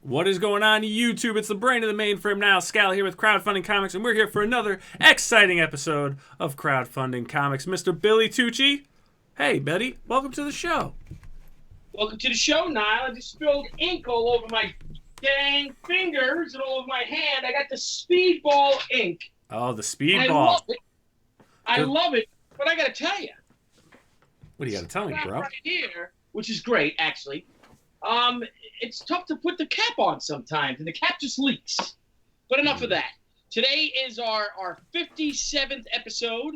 What is going on YouTube? It's the brain of the mainframe, Nile, Scala here with Crowdfunding Comics, and we're here for another exciting episode of Crowdfunding Comics. Mr. Billy Tucci, hey, buddy, welcome to the show. Welcome to the show, Nile. I just spilled ink all over my dang fingers and all over my hand. I got the Speedball ink. Oh, the Speedball. I love it. I love it, but I got to tell you. What do you got to tell me, bro? Right here, which is great, actually. It's tough to put the cap on sometimes, and the cap just leaks. But enough of that. Today is our 57th episode,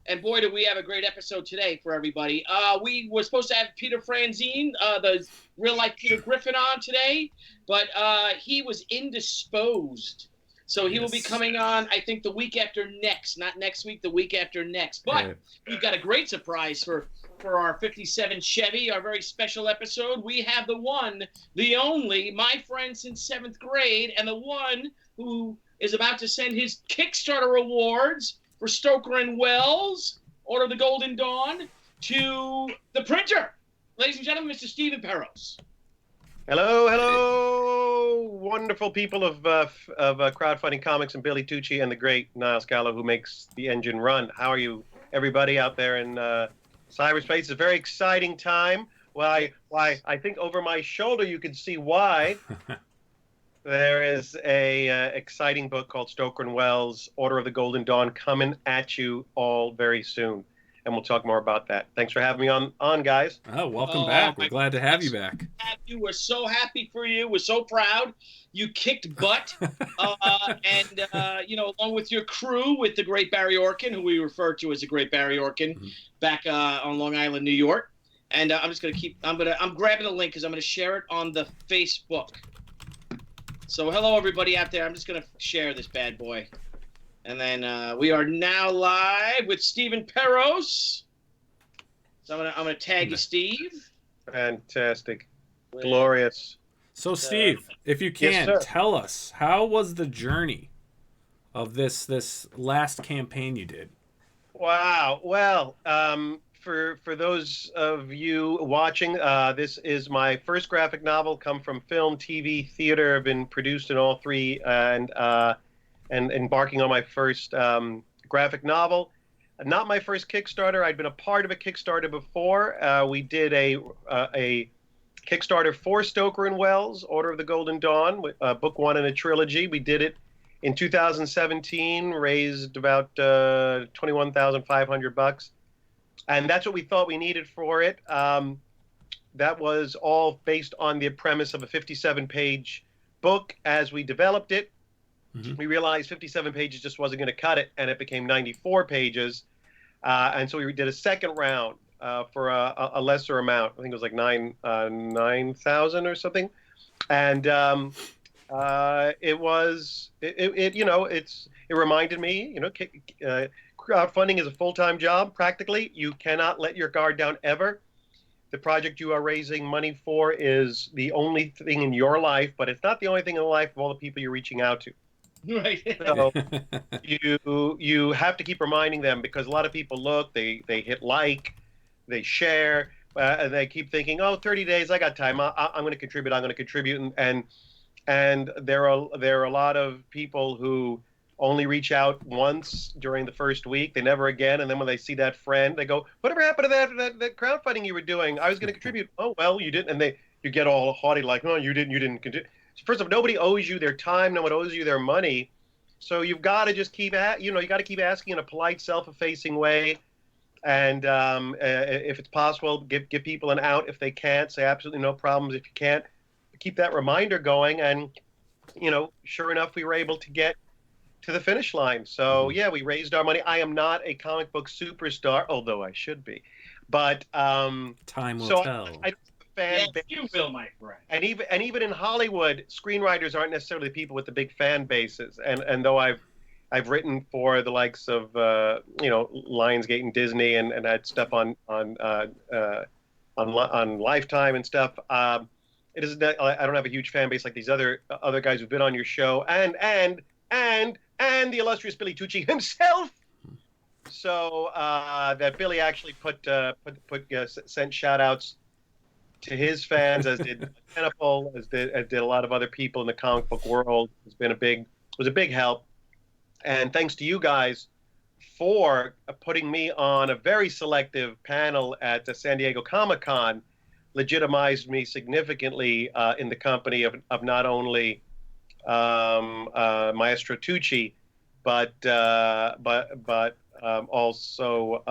and boy, do we have a great episode today for everybody. We were supposed to have Peter Franzine, the real-life Peter Griffin, on today, but he was indisposed. So he will be coming on, I think, the week after next. Not next week, the week after next. But we've got a great surprise for our 57 Chevy, our very special episode. We have the one, the only, my friend since 7th grade, and the one who is about to send his Kickstarter awards for Stoker Wells, Order of the Golden Dawn, to the printer. Ladies and gentlemen, Mr. Stephen Perros. Hello, hello, wonderful people of Crowdfunding Comics and Billy Tucci and the great Nile Scala who makes the engine run. How are you, everybody out there in cyberspace? It's a very exciting time. Why? I think over my shoulder you can see why. There is a exciting book called Stoker Wells, Order of the Golden Dawn, coming at you all very soon. And we'll talk more about that. Thanks for having me on guys. Oh, welcome back. We're glad to have you back. We're so happy for you. We're so proud. You kicked butt. Along with your crew, with the great Barry Orkin, who we refer to as the great Barry Orkin, back on Long Island, New York. And I'm grabbing the link because I'm going to share it on the Facebook. So hello, everybody out there. I'm just going to share this bad boy. And then we are now live with Stephen Perros. So I'm gonna tag you, Steve. Fantastic, glorious. So Steve, if you can, tell us, how was the journey of this last campaign you did? Wow. Well, for those of you watching, this is my first graphic novel. Come from film, TV, theater. I've been produced in all three, and embarking on my first graphic novel. Not my first Kickstarter. I'd been a part of a Kickstarter before. We did a Kickstarter for Stoker Wells, Order of the Golden Dawn, book one in a trilogy. We did it in 2017, raised about $21,500, and that's what we thought we needed for it. That was all based on the premise of a 57-page book. As we developed it, we realized 57 pages just wasn't going to cut it, and it became 94 pages. And so we did a second round for a lesser amount. I think it was like 9,000 or something. And it reminded me, crowdfunding is a full-time job. Practically, you cannot let your guard down ever. The project you are raising money for is the only thing in your life, but it's not the only thing in the life of all the people you're reaching out to. Right. So you have to keep reminding them, because a lot of people look, they hit like, they share, and they keep thinking, oh, 30 days, I got time. I'm going to contribute. And there are a lot of people who only reach out once during the first week. They never again. And then when they see that friend, they go, whatever happened to that crowdfunding you were doing? I was going to contribute. Oh, well, you didn't. And you get all haughty like, no, you didn't contribute. First of all, nobody owes you their time. No one owes you their money. So you've got to just keep you got to keep asking in a polite, self-effacing way. And if it's possible, give people an out. If they can't, say absolutely no problems. If you can't, keep that reminder going. And, sure enough, we were able to get to the finish line. So, yeah, we raised our money. I am not a comic book superstar, although I should be. But time will tell. Yes, you will, my friend. And even in Hollywood, screenwriters aren't necessarily the people with the big fan bases. And though I've written for the likes of Lionsgate and Disney and had stuff on Lifetime and stuff, it isn't that I don't have a huge fan base like these other guys who've been on your show and the illustrious Billy Tucci himself. So that Billy actually sent shout outs to his fans, as did Tenable, as did a lot of other people in the comic book world. Was a big help. And thanks to you guys for putting me on a very selective panel at the San Diego Comic-Con, legitimized me significantly in the company of not only Maestro Tucci, but also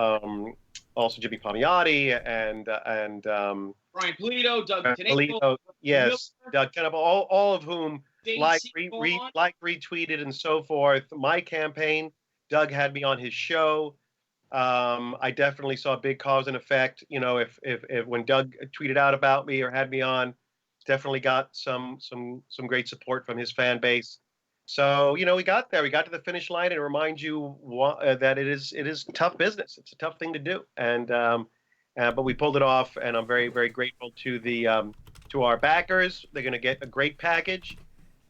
Jimmy Palmiotti and Brian Polito, Doug Polito, yes, Doug Tenable, all of whom Daisy retweeted and so forth. My campaign, Doug had me on his show. I definitely saw a big cause and effect. You know, if when Doug tweeted out about me or had me on, definitely got some great support from his fan base. So, you know, we got there. We got to the finish line, and it reminds you that it is tough business. It's a tough thing to do, and but we pulled it off, and I'm very, very grateful to to our backers. They're going to get a great package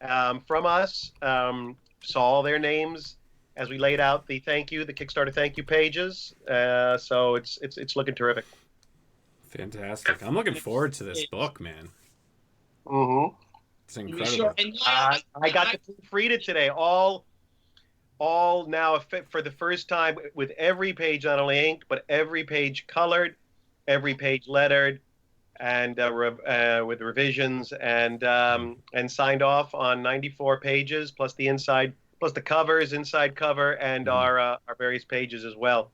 from us. Saw all their names as we laid out the Kickstarter thank you pages. So it's looking terrific. Fantastic. I'm looking forward to this book, man. Mm-hmm. It's incredible. Sure. And I got to proofread it today. All now for the first time, with every page not only inked, but every page colored, every page lettered, and with revisions and signed off on 94 pages plus the inside, plus the covers, inside cover, and our various pages as well.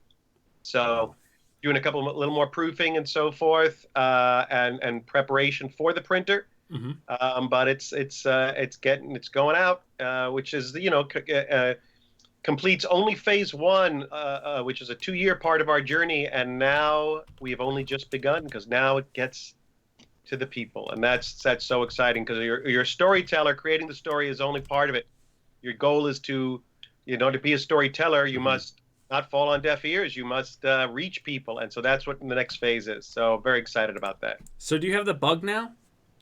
So doing a little more proofing and so forth, and preparation for the printer. Mm-hmm. But it's going out, which is, you know, completes only phase one, which is a 2-year part of our journey, and now we've only just begun, because now it gets to the people, and that's so exciting, because you're a storyteller. Creating the story is only part of it. Your goal is to be a storyteller. You must not fall on deaf ears. You must reach people, and so that's what the next phase is. So very excited about that. So do you have the bug now?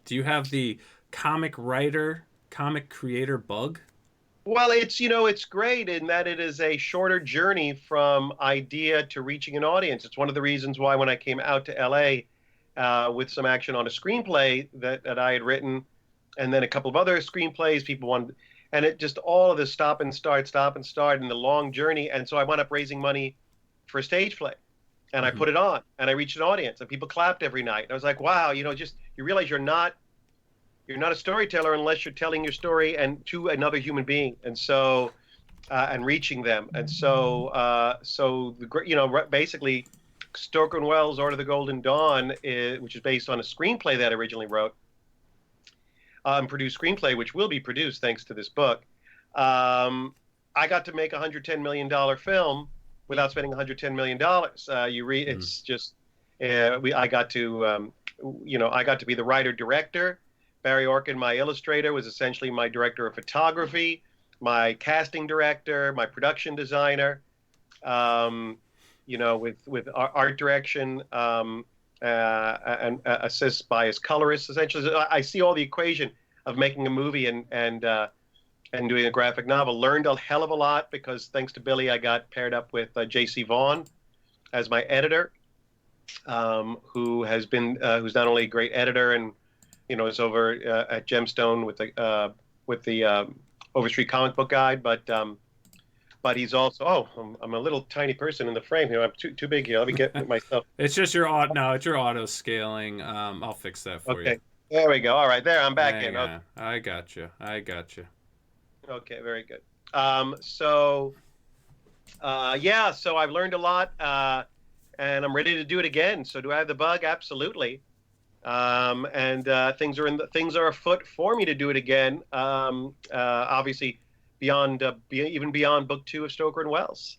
Do you have the comic writer, comic creator bug? Well, it's great in that it is a shorter journey from idea to reaching an audience. It's one of the reasons why when I came out to LA with some action on a screenplay that I had written, and then a couple of other screenplays people wanted, and it just all of this stop and start, and the long journey. And so I wound up raising money for a stage play, and I put it on, and I reached an audience, and people clapped every night. And I was like, wow, you realize you're not a storyteller unless you're telling your story and to another human being, and so and reaching them. And so basically, Stoker Wells' Order of the Golden Dawn, which is based on a screenplay that I originally wrote, produced screenplay, which will be produced thanks to this book. I got to make a $110 million film without spending $110 million. It's just I got to be the writer director. Barry Orkin, my illustrator, was essentially my director of photography, my casting director, my production designer, with art direction, and assists by his colorist. Essentially, I see all the equation of making a movie and doing a graphic novel. Learned a hell of a lot, because thanks to Billy, I got paired up with J.C. Vaughn as my editor, who's not only a great editor and is over at Gemstone with the Overstreet Comic Book Guide, but he's also I'm a little tiny person in the frame here. I'm too big here. Let me get myself. It's just your auto scaling. I'll fix that for you. Okay, there we go. All right, there I'm back in. Okay. I got you. Okay, very good. So I've learned a lot, and I'm ready to do it again. So do I have the bug? Absolutely. Things are afoot for me to do it again. Obviously, even beyond book 2 of Stoker and Wells,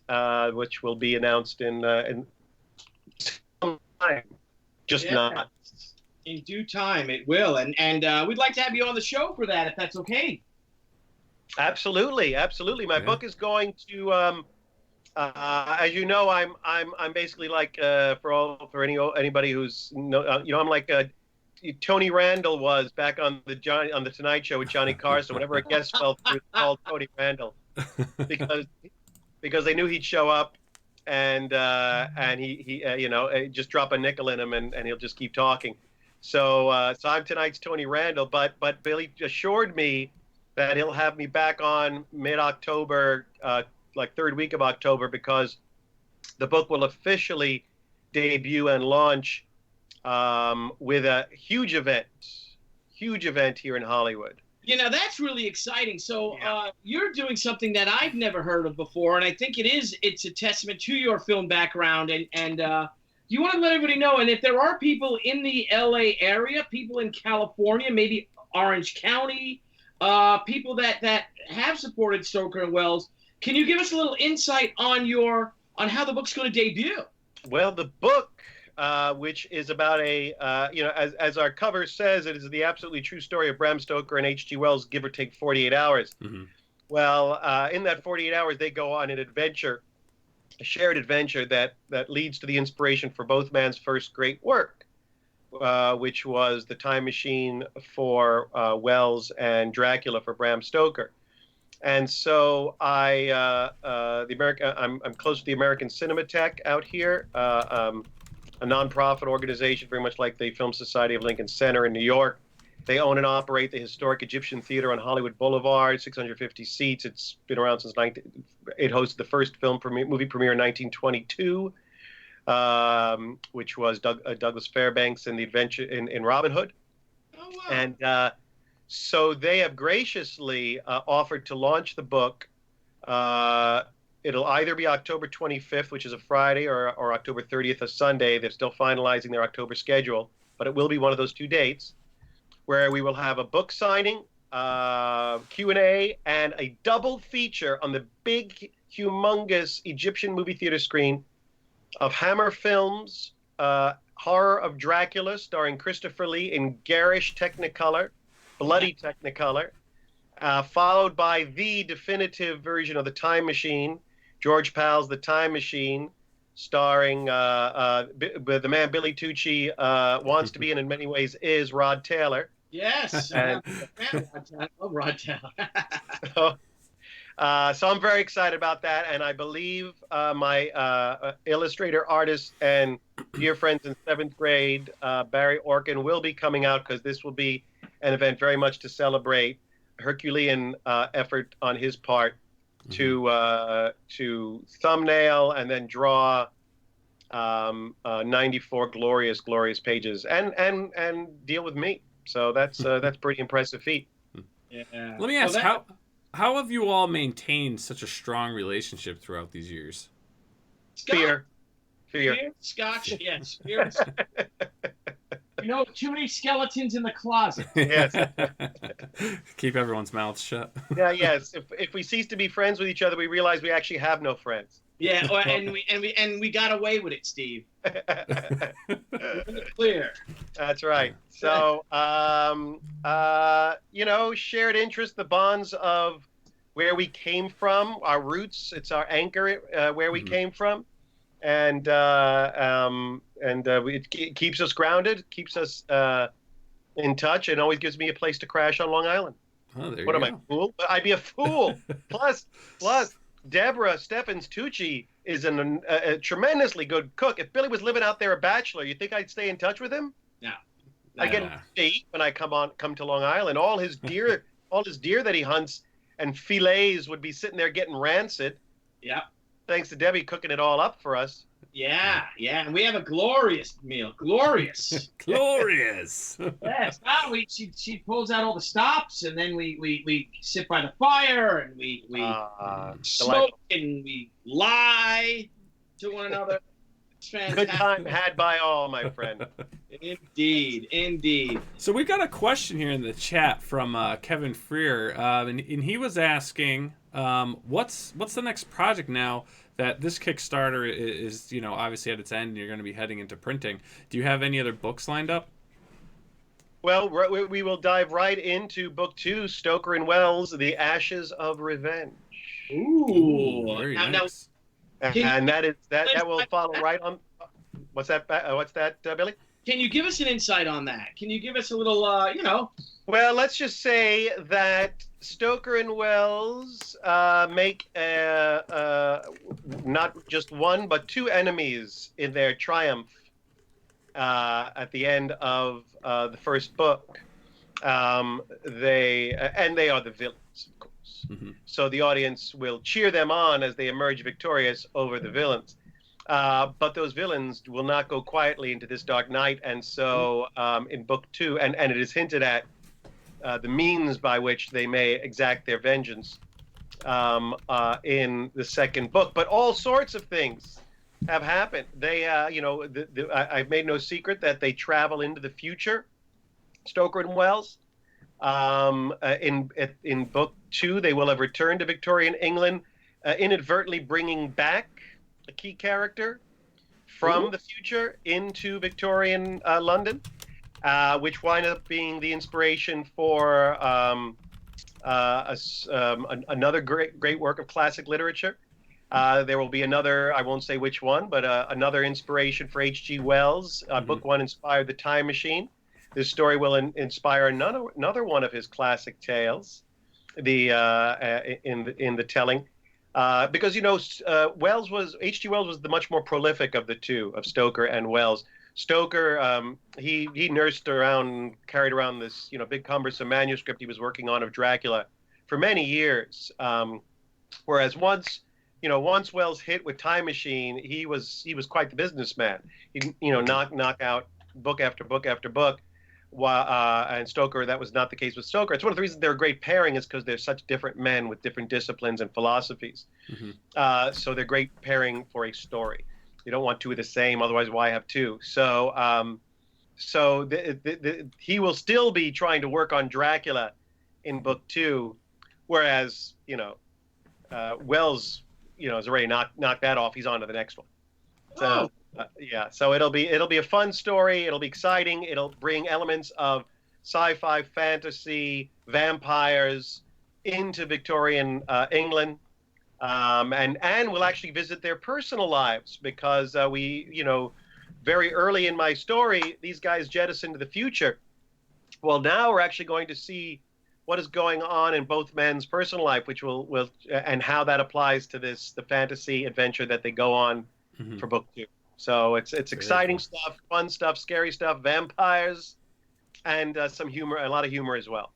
which will be announced in some time. Not in due time. It will, and we'd like to have you on the show for that, if that's okay. Absolutely. My book is going to. As you know, I'm basically like anybody who's I'm like Tony Randall was back on the Tonight Show with Johnny Carson. Whenever a guest fell through, they called Tony Randall because they knew he'd show up, and he just drop a nickel in him, and he'll just keep talking. So I'm tonight's Tony Randall, but Billy assured me that he'll have me back on mid-October, like third week of October, because the book will officially debut and launch with a huge event here in Hollywood. That's really exciting. So you're doing something that I've never heard of before, and I think it's a testament to your film background. And you want to let everybody know, and if there are people in the LA area, people in California, maybe Orange County, people that have supported Stoker and Wells, can you give us a little insight on how the book's going to debut? Well, the book, which is about as our cover says, it is the absolutely true story of Bram Stoker and H.G. Wells, give or take 48 hours. Mm-hmm. Well, in that 48 hours, they go on an adventure, a shared adventure that leads to the inspiration for both man's first great work, which was The Time Machine for Wells and Dracula for Bram Stoker. And so I'm close to the American Cinematheque out here, a nonprofit organization very much like the Film Society of Lincoln Center in New York. They own and operate the historic Egyptian Theater on Hollywood Boulevard, 650 seats. It's been around since it hosted the first movie premiere in 1922, which was Douglas Fairbanks and the Adventure in Robin Hood. Oh, wow. And so they have graciously offered to launch the book. It'll either be October 25th, which is a Friday, or October 30th, a Sunday. They're still finalizing their October schedule, but it will be one of those two dates, where we will have a book signing, Q&A, and a double feature on the big, humongous Egyptian movie theater screen of Hammer Films' Horror of Dracula, starring Christopher Lee in garish Technicolor, bloody Technicolor, followed by the definitive version of The Time Machine, George Pal's The Time Machine, starring the man Billy Tucci wants to be and in many ways is Rod Taylor. Yes. And, I love Rod Taylor. so I'm very excited about that, and I believe my illustrator, artist, and dear friends in 7th grade, Barry Orkin, will be coming out, because this will be an event very much to celebrate Herculean effort on his part to thumbnail and then draw 94 glorious pages and deal with me. So that's pretty impressive feat. Yeah. Let me ask, how have you all maintained such a strong relationship throughout these years? Fear. Scotch, yes. Fear. Too many skeletons in the closet. Yes. Keep everyone's mouths shut. Yeah. Yes. If we cease to be friends with each other, we realize we actually have no friends. Yeah, and we got away with it, Steve. Clear. That's right. So, shared interest, the bonds of where we came from, our roots. It's our anchor, where we came from, and it keeps us grounded, keeps us in touch, and always gives me a place to crash on Long Island. Oh, there what you am go. I, fool? I'd be a fool. Plus, Deborah Stephens Tucci is a tremendously good cook. If Billy was living out there a bachelor, you think I'd stay in touch with him? No. I get to eat when I come to Long Island. All his deer that he hunts and fillets would be sitting there getting rancid. Yeah. Thanks to Debbie cooking it all up for us. Yeah, and we have a glorious meal. Glorious. Glorious. Yes. She pulls out all the stops, and then we sit by the fire, and we smoke, and we lie to one another. It's fantastic. Good time had by all, my friend. Indeed. So we got a question here in the chat from Kevin Freer, and he was asking, what's the next project now that this Kickstarter is obviously at its end and you're going to be heading into printing? Do you have any other books lined up? Well, we will dive right into book 2, Stoker and Wells, The Ashes of Revenge. Ooh, very nice. And that will follow right on. What's that, Billy? Can you give us an insight on that? Can you give us a little, Well, let's just say that Stoker and Wells make not just one, but two enemies in their triumph at the end of the first book. They are the villains, of course. Mm-hmm. So the audience will cheer them on as they emerge victorious over the villains. But those villains will not go quietly into this dark night. And so in book 2, and it is hinted at the means by which they may exact their vengeance in the second book. But all sorts of things have happened. They, I've made no secret that they travel into the future, Stoker and Wells. In book 2, they will have returned to Victorian England, inadvertently bringing back a key character from the future into Victorian London, which wind up being the inspiration for another great work of classic literature. There will be another, I won't say which one, but another inspiration for H.G. Wells. Book 1 inspired The Time Machine. This story will inspire another one of his classic tales, in the telling, because H.G. Wells was the much more prolific of the two, of Stoker and Wells. Stoker, he carried around this big cumbersome manuscript he was working on of Dracula for many years, whereas once Wells hit with Time Machine, he was quite the businessman. He knock out book after book after book. And Stoker, that was not the case with Stoker. It's one of the reasons they're a great pairing is because they're such different men with different disciplines and philosophies. Mm-hmm. So they're great pairing for a story. You don't want two of the same, otherwise why have two? So he will still be trying to work on Dracula in book 2, whereas Wells has already knocked that off. He's on to the next one. So. So it'll be a fun story. It'll be exciting. It'll bring elements of sci-fi, fantasy, vampires into Victorian England, and we'll actually visit their personal lives because very early in my story, these guys jettison to the future. Well, now we're actually going to see what is going on in both men's personal life, which will and how that applies to the fantasy adventure that they go on for book 2. So it's exciting stuff, fun stuff, scary stuff, vampires, and some humor, a lot of humor as well.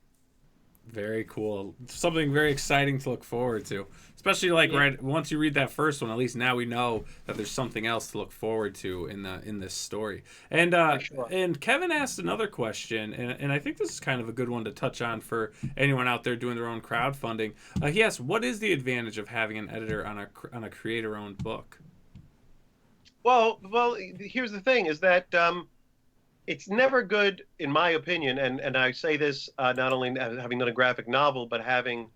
Very cool. Something very exciting to look forward to, especially right once you read that first one. At least now we know that there's something else to look forward to in this story. And and Kevin asked another question, and I think this is kind of a good one to touch on for anyone out there doing their own crowdfunding. He asked, "What is the advantage of having an editor on a creator-owned book?" Well, here's the thing: is that it's never good, in my opinion, and I say this not only having done a graphic novel, but having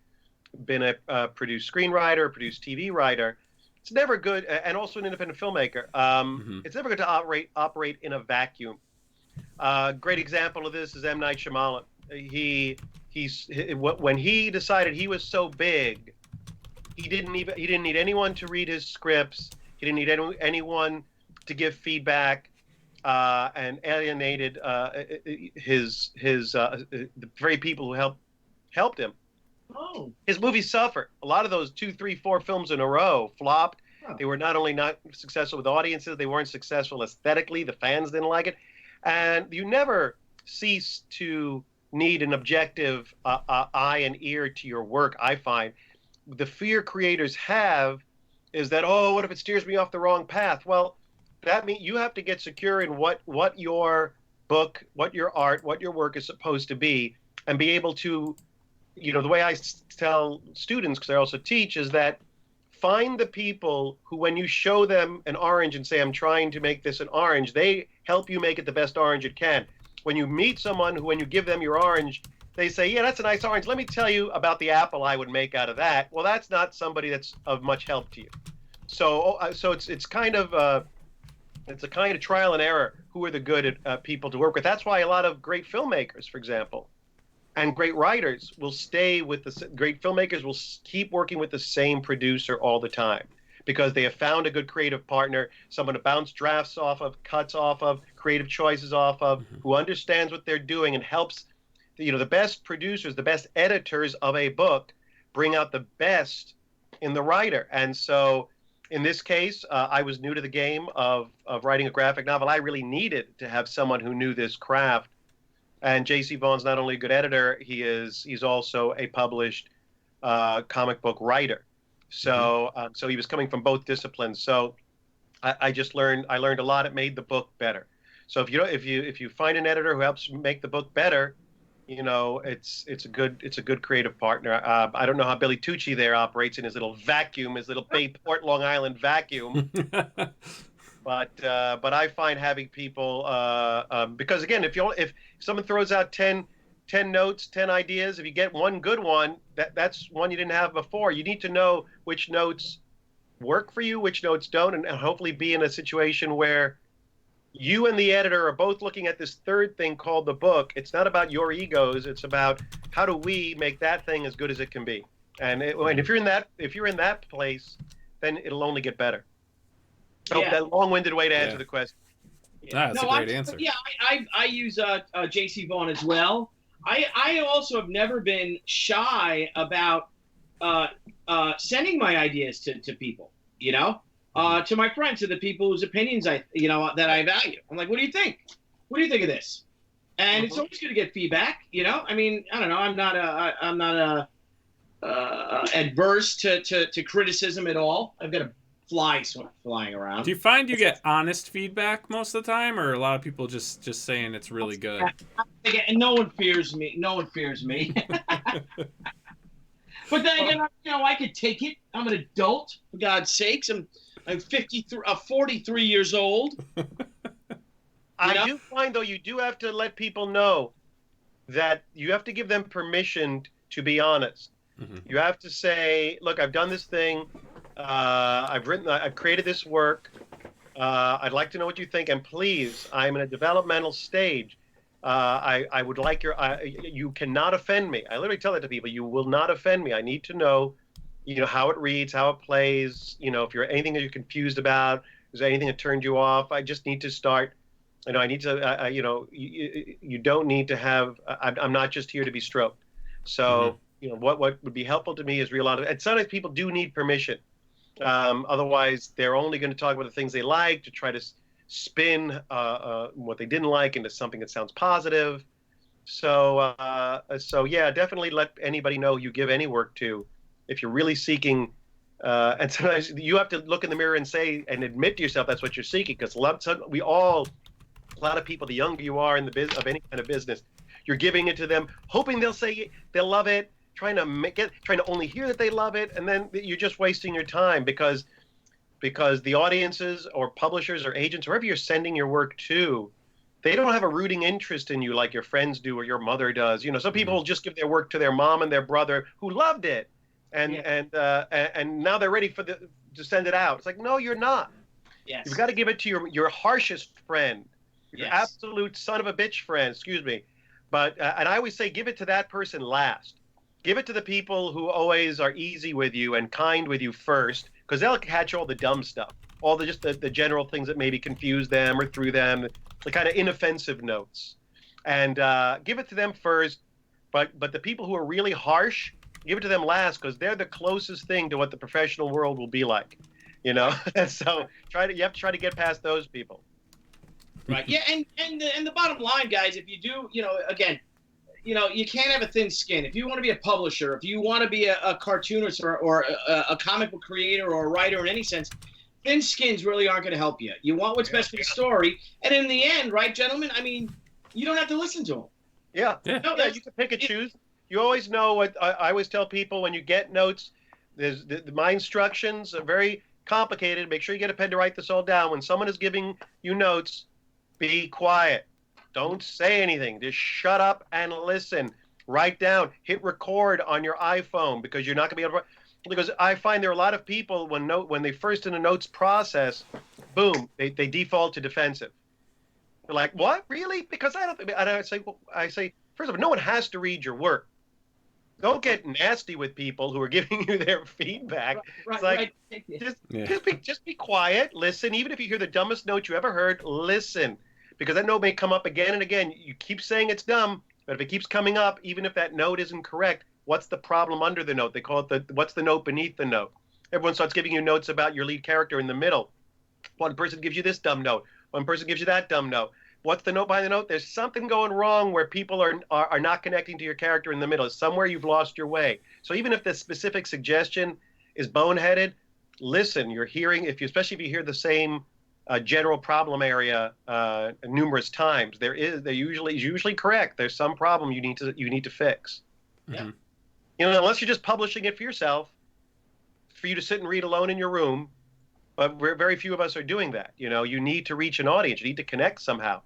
been a produced screenwriter, produced TV writer. It's never good, and also an independent filmmaker. It's never good to operate in a vacuum. Great example of this is M. Night Shyamalan. When he decided he was so big, he didn't need anyone to read his scripts. He didn't need anyone to give feedback, and alienated the very people who helped him. Oh. His movies suffer. A lot of those 2, 3, 4 films in a row flopped. Oh. They were not only not successful with audiences, they weren't successful aesthetically. The fans didn't like it, and you never cease to need an objective eye and ear to your work. I find the fear creators have is that, what if it steers me off the wrong path? Well, that means you have to get secure in what your book, what your art, what your work is supposed to be, and be able to, the way I tell students, because I also teach, is that find the people who, when you show them an orange and say, I'm trying to make this an orange, they help you make it the best orange it can. When you meet someone who, when you give them your orange, they say, yeah, that's a nice orange. Let me tell you about the apple I would make out of that. Well, that's not somebody that's of much help to you. So it's kind of it's a kind of trial and error. Who are the good people to work with? That's why a lot of great filmmakers, for example, and great writers will stay with great filmmakers will keep working with the same producer all the time because they have found a good creative partner, someone to bounce drafts off of, cuts off of, creative choices off of, who understands what they're doing and helps. The best producers, the best editors of a book bring out the best in the writer. And so In this case, I was new to the game of writing a graphic novel. I really needed to have someone who knew this craft. And J.C. Vaughn's not only a good editor, he's also a published comic book writer. So so he was coming from both disciplines. So I learned a lot. It made the book better. So if you find an editor who helps make the book better, it's a good creative partner. I don't know how Billy Tucci there operates in his little vacuum, his little Bayport, Long Island vacuum. But I find having people because again, if someone throws out 10 notes, 10 ideas, if you get one good one, that's one you didn't have before. You need to know which notes work for you, which notes don't, and hopefully be in a situation where you and the editor are both looking at this third thing called the book. It's not about your egos. It's about how do we make that thing as good as it can be. And if you're in that place, then it'll only get better. So that long-winded way to answer the question. Yeah. That's a great answer. Yeah, I use J.C. Vaughn as well. I also have never been shy about sending my ideas to people, to my friends, to the people whose opinions that I value. I'm like, what do you think? What do you think of this? And it's always good to get feedback. I mean, I don't know. I'm not adverse to criticism at all. I've got a fly flying around. Do you find you get honest feedback most of the time, or a lot of people just saying it's really good? And no one fears me. But then again, I could take it. I'm an adult, for God's sakes. I'm 43 years old. I do find, though, you do have to let people know that you have to give them permission to be honest. Mm-hmm. You have to say, look, I've done this thing. I've created this work. I'd like to know what you think. And please, I'm in a developmental stage. I would like you cannot offend me. I literally tell that to people. You will not offend me. I need to know, how it reads, how it plays, if you're anything that you're confused about, is there anything that turned you off? I just need to start, I need to, you don't need to have, I'm not just here to be stroked. So, what would be helpful to me is real honest. And sometimes people do need permission. Otherwise, they're only going to talk about the things they like to try to spin what they didn't like into something that sounds positive. So yeah, definitely let anybody know you give any work to if you're really seeking. And sometimes you have to look in the mirror and say and admit to yourself that's what you're seeking, because a lot of people, the younger you are in the business of any kind of business, you're giving it to them, hoping they'll say they'll love it, trying to only hear that they love it, and then you're just wasting your time because the audiences or publishers or agents, wherever you're sending your work to, they don't have a rooting interest in you like your friends do or your mother does. Some people will just give their work to their mom and their brother who loved it, and now they're ready to send it out. It's like, no, you're not. Yes. You've got to give it to your harshest friend, your absolute son of a bitch friend. Excuse me, but and I always say, give it to that person last. Give it to the people who always are easy with you and kind with you first, because they'll catch all the dumb stuff, all the general things that maybe confuse them or threw them, the kind of inoffensive notes, and give it to them first. But the people who are really harsh, give it to them last, because they're the closest thing to what the professional world will be like, And so you have to try to get past those people. Right. Yeah. And the bottom line, guys, if you do, again, you can't have a thin skin. If you want to be a publisher, if you want to be a cartoonist or a comic book creator or a writer in any sense, thin skins really aren't going to help you. You want what's best for the story. And in the end, right, gentlemen, I mean, you don't have to listen to them. Yeah. You can pick and choose. You always know what I always tell people when you get notes, my instructions are very complicated. Make sure you get a pen to write this all down. When someone is giving you notes, be quiet. Don't say anything. Just shut up and listen. Write down. Hit record on your iPhone, because you're not going to be able to. Because I find there are a lot of people when they first in a notes process, boom, they default to defensive. They're like, what? Really? Because I say, first of all, no one has to read your work. Don't get nasty with people who are giving you their feedback. It's like, just be quiet. Listen. Even if you hear the dumbest note you ever heard, listen. Because that note may come up again and again. You keep saying it's dumb, but if it keeps coming up, even if that note isn't correct, what's the problem under the note? They call it what's the note beneath the note? Everyone starts giving you notes about your lead character in the middle. One person gives you this dumb note. One person gives you that dumb note. What's the note behind the note? There's something going wrong where people are not connecting to your character in the middle. Somewhere you've lost your way. So even if the specific suggestion is boneheaded, listen. You're hearing, especially if you hear the same general problem area numerous times, they're usually correct. There's some problem you need to fix. Yeah. Unless you're just publishing it for yourself, for you to sit and read alone in your room. But very few of us are doing that. You need to reach an audience. You need to connect somehow.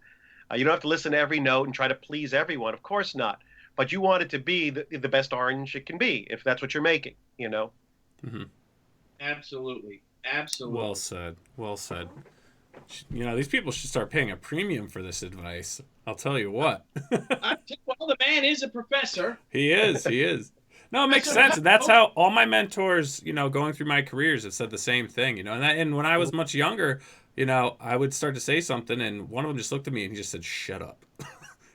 You don't have to listen to every note and try to please everyone. Of course not. But you want it to be the best orange it can be, if that's what you're making. Mm-hmm. Absolutely. Well said. Well said. These people should start paying a premium for this advice. I'll tell you what. Well, the man is a professor. He is. No, it makes sense. That's how all my mentors, going through my careers have said the same thing, And when I was much younger, I would start to say something, and one of them just looked at me and he just said, "Shut up."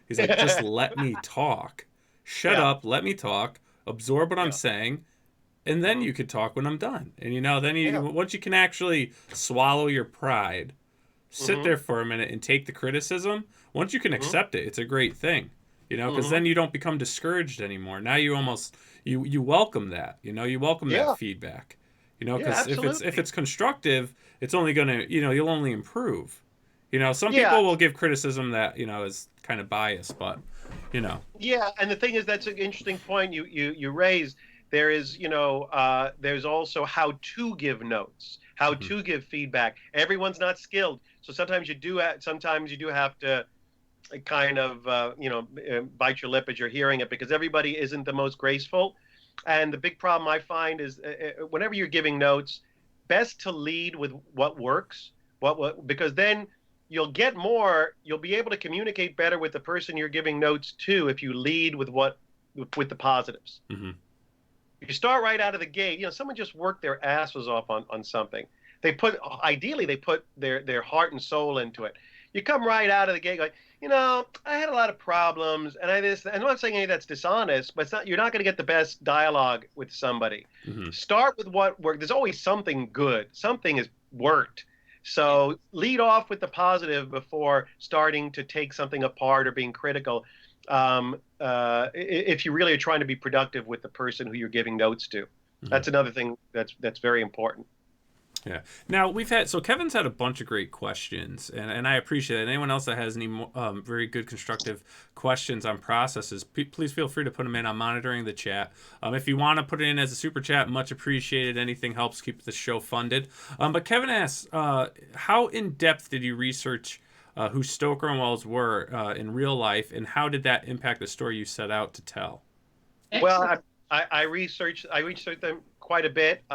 He's like, "Just let me talk. Shut up, let me talk, absorb what I'm saying, and then you could talk when I'm done." And then once you can actually swallow your pride, sit there for a minute and take the criticism, once you can accept it, it's a great thing. Because then you don't become discouraged anymore. Now you almost you welcome that. You welcome that feedback. Because if it's constructive, it's only gonna you'll only improve. Some people will give criticism that is kind of biased, but Yeah, and the thing is, that's an interesting point you raised. There is there's also how to give notes, how to give feedback. Everyone's not skilled, so sometimes you do have to kind of bite your lip as you're hearing it, because everybody isn't the most graceful. And the big problem I find is whenever you're giving notes, best to lead with what works, because then you'll be able to communicate better with the person you're giving notes to if you lead with the positives. Mm-hmm. If you start right out of the gate, someone just worked their asses off on something. Ideally they put their heart and soul into it. You come right out of the gate going, I had a lot of problems, and I'm not saying any of that's dishonest, but you're not going to get the best dialogue with somebody. Mm-hmm. Start with what worked. There's always something good. Something has worked. So lead off with the positive before starting to take something apart or being critical. If you really are trying to be productive with the person who you're giving notes to, that's another thing that's very important. Yeah. Now Kevin's had a bunch of great questions, and I appreciate it. Anyone else that has any very good constructive questions on processes, please feel free to put them in. I'm monitoring the chat. If you want to put it in as a super chat, much appreciated. Anything helps keep the show funded. But Kevin asks, how in depth did you research who Stoker and Wells were in real life, and how did that impact the story you set out to tell? Well, I researched them quite a bit.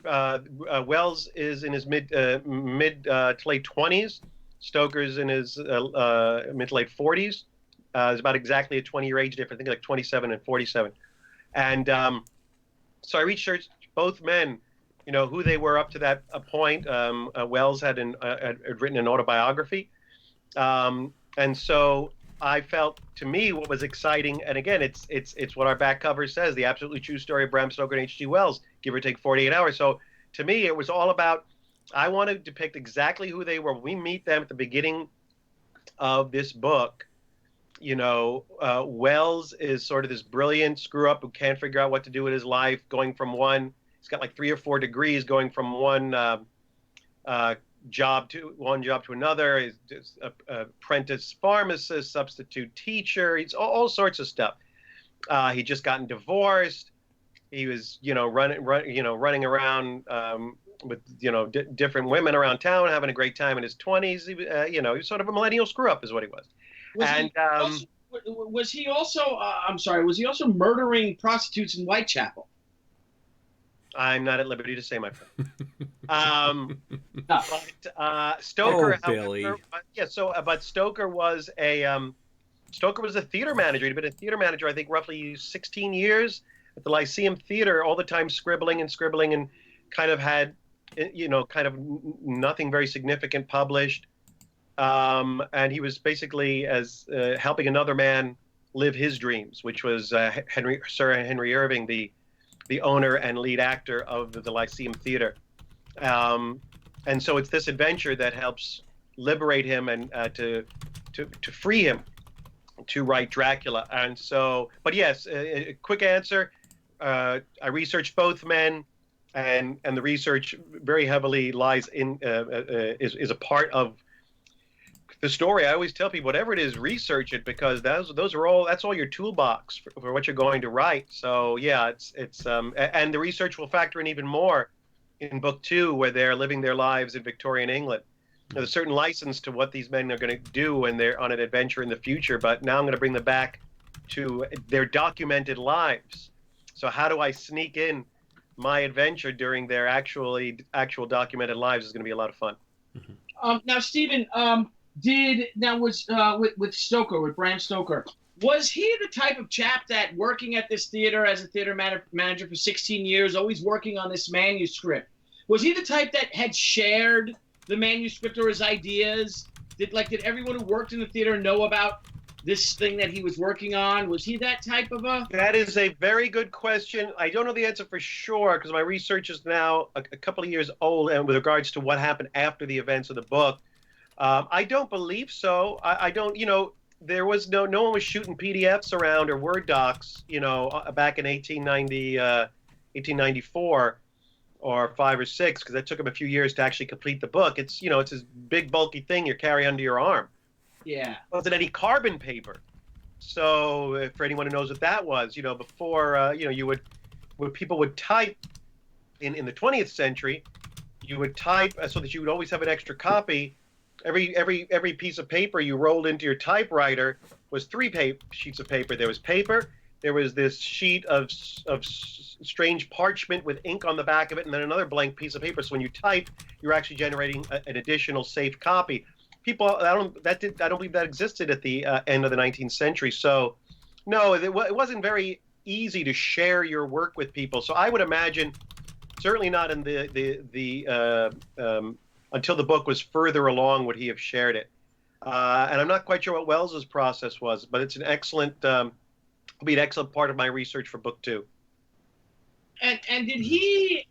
Wells is in his mid to late 20s. Stoker's in his mid to late 40s. It's about exactly a 20-year age difference. I think like 27 and 47. And so I researched both men, who they were up to that point. Wells had written an autobiography. And so I felt, to me, what was exciting, and again, it's what our back cover says, the absolutely true story of Bram Stoker and H.G. Wells, give or take 48 hours. So to me, it was all about, I want to depict exactly who they were. When we meet them at the beginning of this book, Wells is sort of this brilliant screw-up who can't figure out what to do with his life, he's got like 3 or 4 degrees, going from one job to another. He's apprentice pharmacist, substitute teacher. It's all sorts of stuff. He just gotten divorced. He was, running around with different women around town, having a great time in his 20s. He was sort of a millennial screw up, is what he was. Was he also murdering prostitutes in Whitechapel? I'm not at liberty to say, my friend. But Stoker, Billy. But Stoker was a theater manager. He'd been a theater manager, I think, roughly 16 years at the Lyceum Theater, all the time scribbling, and kind of had, nothing very significant published. And he was basically helping another man live his dreams, which was Sir Henry Irving, the the owner and lead actor of the Lyceum Theater. And so it's this adventure that helps liberate him and to free him to write Dracula. And so, but yes, a quick answer. I researched both men, and the research very heavily lies in is a part of the story. I always tell people, whatever it is, research it, because that's all your toolbox for what you're going to write. So yeah, it's and the research will factor in even more in book 2, where they're living their lives in Victorian England. There's a certain license to what these men are going to do when they're on an adventure in the future, but now I'm going to bring them back to their documented lives. So how do I sneak in my adventure during their actual documented lives is going to be a lot of fun. Now, Stephen, with Stoker, with Bram Stoker, was he the type of chap that, working at this theater as a theater manager for 16 years, always working on this manuscript, was he the type that had shared the manuscript or his ideas? Did everyone who worked in the theater know about this thing that he was working on? Was he that type of a... That is a very good question. I don't know the answer for sure, because my research is now a couple of years old, and with regards to what happened after the events of the book. I don't believe so. I don't, there was no one was shooting PDFs around or Word docs, back in 1894 or 5 or 6, because that took him a few years to actually complete the book. It's, it's this big bulky thing you carry under your arm. Yeah. There wasn't any carbon paper. So for anyone who knows what that was, before, when people would type in the 20th century, you would type so that you would always have an extra copy. Every piece of paper you rolled into your typewriter was 3 sheets of paper. There was paper, there was this sheet of strange parchment with ink on the back of it, and then another blank piece of paper. So when you type, you're actually generating an additional safe copy. I don't believe that existed at the end of the 19th century. So no, it wasn't very easy to share your work with people. So I would imagine, certainly not in until the book was further along would he have shared it. And I'm not quite sure what Wells's process was, but it's an excellent, be an excellent part of my research for book 2. And did he?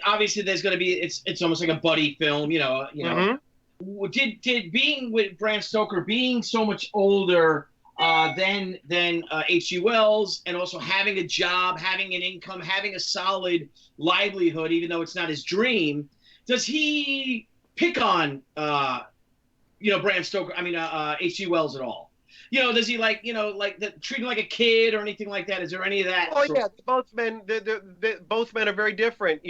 Obviously, there's going to be. It's almost like a buddy film, Mm-hmm. Did being with Bram Stoker, being so much older than H.G. Wells, and also having a job, having an income, having a solid livelihood, even though it's not his dream, does he pick on Bram Stoker? I mean, H.G. Wells at all? Does he treat him like a kid or anything like that? Is there any of that? Oh yeah, both men. Both men are very different.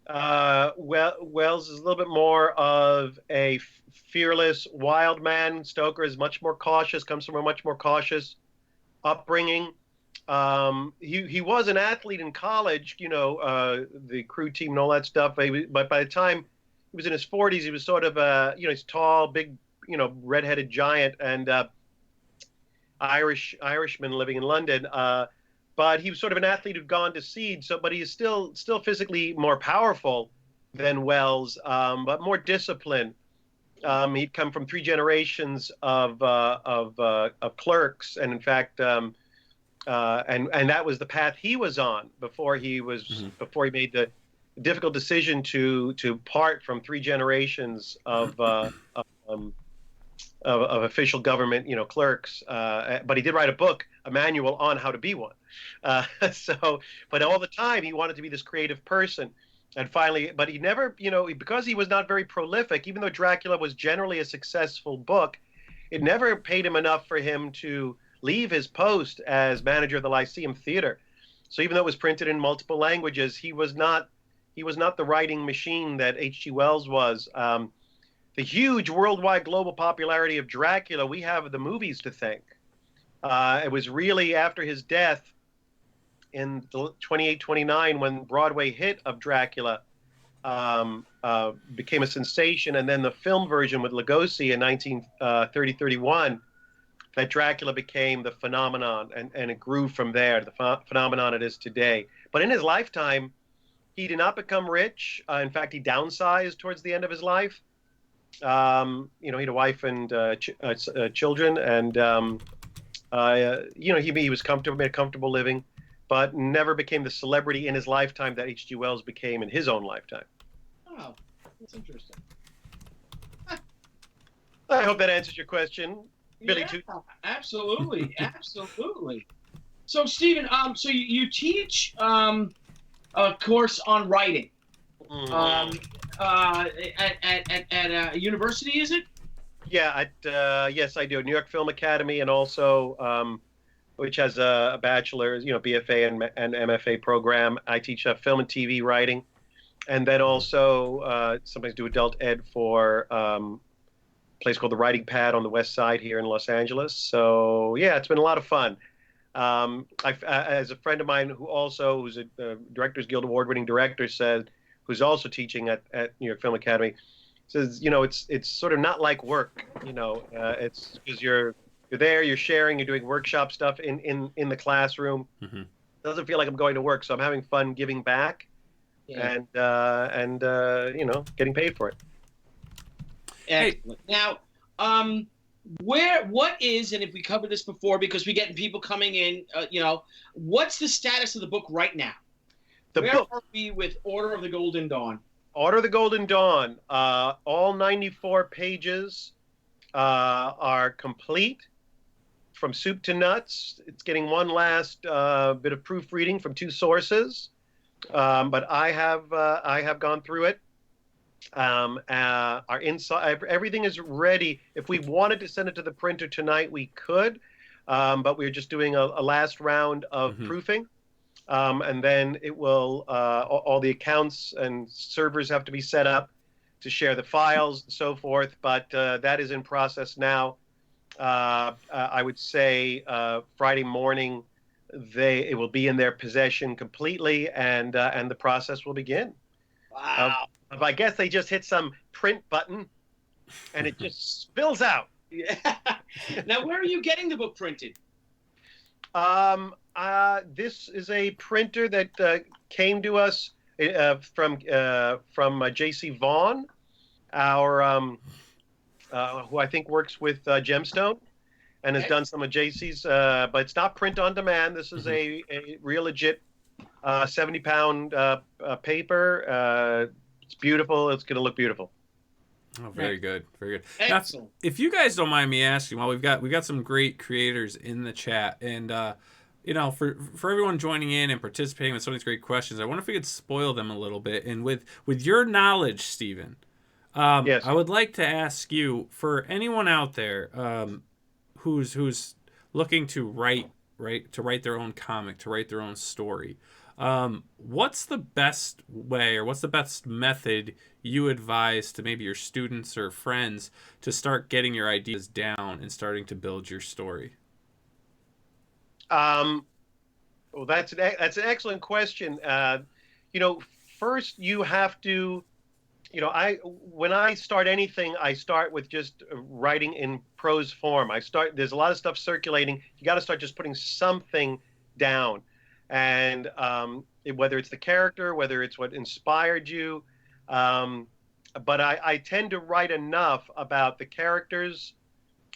Wells is a little bit more of a fearless, wild man. Stoker is much more cautious. Comes from a much more cautious upbringing. He was an athlete in college. The crew team and all that stuff. But by the time he was in his 40s, he was sort of he's tall, big, redheaded giant, and Irishman living in London. But he was sort of an athlete who'd gone to seed. But he is still physically more powerful than Wells, but more disciplined. He'd come from 3 generations of clerks, and in fact, and that was the path he was on before he made the difficult decision to part from 3 generations of official government, clerks. But he did write a book, a manual on how to be one. But all the time he wanted to be this creative person. And finally, but he never, because he was not very prolific, even though Dracula was generally a successful book, it never paid him enough for him to leave his post as manager of the Lyceum Theater. So even though it was printed in multiple languages, he was not the writing machine that H.G. Wells was. The huge worldwide global popularity of Dracula, we have the movies to thank. It was really after his death in 28-29 when Broadway hit of Dracula became a sensation, and then the film version with Lugosi in 1930-31, that Dracula became the phenomenon, and it grew from there, the phenomenon it is today. But in his lifetime, he did not become rich. In fact, he downsized towards the end of his life. He had a wife and children, and he was comfortable, made a comfortable living. but never became the celebrity in his lifetime that H.G. Wells became in his own lifetime. Oh, that's interesting. I hope that answers your question, Billy. Yeah, absolutely, absolutely. So, Stephen, so you teach a course on writing at a university, is it? Yeah, yes, I do. New York Film Academy, and also which has a bachelor's, BFA and MFA program. I teach film and TV writing, and then also sometimes do adult ed for a place called the Writing Pad on the West Side here in Los Angeles. So yeah, it's been a lot of fun. As a friend of mine who's a Directors Guild award-winning director said, who's also teaching at New York Film Academy, says, it's sort of not like work. It's because you're there, you're sharing, you're doing workshop stuff in the classroom. Mm-hmm. Doesn't feel like I'm going to work, so I'm having fun giving back, and getting paid for it. Excellent. Now, what is, and if we covered this before, because we're getting people coming in, what's the status of the book right now? Where are we with Order of the Golden Dawn? Order of the Golden Dawn, all 94 pages are complete from soup to nuts. It's getting one last bit of proofreading from two sources, but I have gone through it. Our inside, everything is ready. If we wanted to send it to the printer tonight, we could, but we're just doing a last round of proofing, and then it will. All the accounts and servers have to be set up to share the files and so forth. But that is in process now. I would say Friday morning, it will be in their possession completely, and the process will begin. Wow. I guess they just hit some print button, and it just spills out. Yeah. Now, where are you getting the book printed? This is a printer that came to us from J.C. Vaughn, who I think works with Gemstone, and has done some of J.C.'s. But it's not print on demand. This is a real legit 70-pound paper. It's beautiful. It's going to look beautiful. Oh, very good, very good. Excellent. Now, if you guys don't mind me asking, well, we've got some great creators in the chat, and for everyone joining in and participating with some of these great questions, I wonder if we could spoil them a little bit. And with your knowledge, Stephen, yes, I would like to ask you, for anyone out there who's looking to write their own comic, to write their own story. What's the best way, or what's the best method you advise to maybe your students or friends to start getting your ideas down and starting to build your story? Well, that's an excellent question. First you have to, when I start anything, I start with just writing in prose form. There's a lot of stuff circulating. You got to start just putting something down. And whether it's the character, whether it's what inspired you, but I tend to write enough about the characters,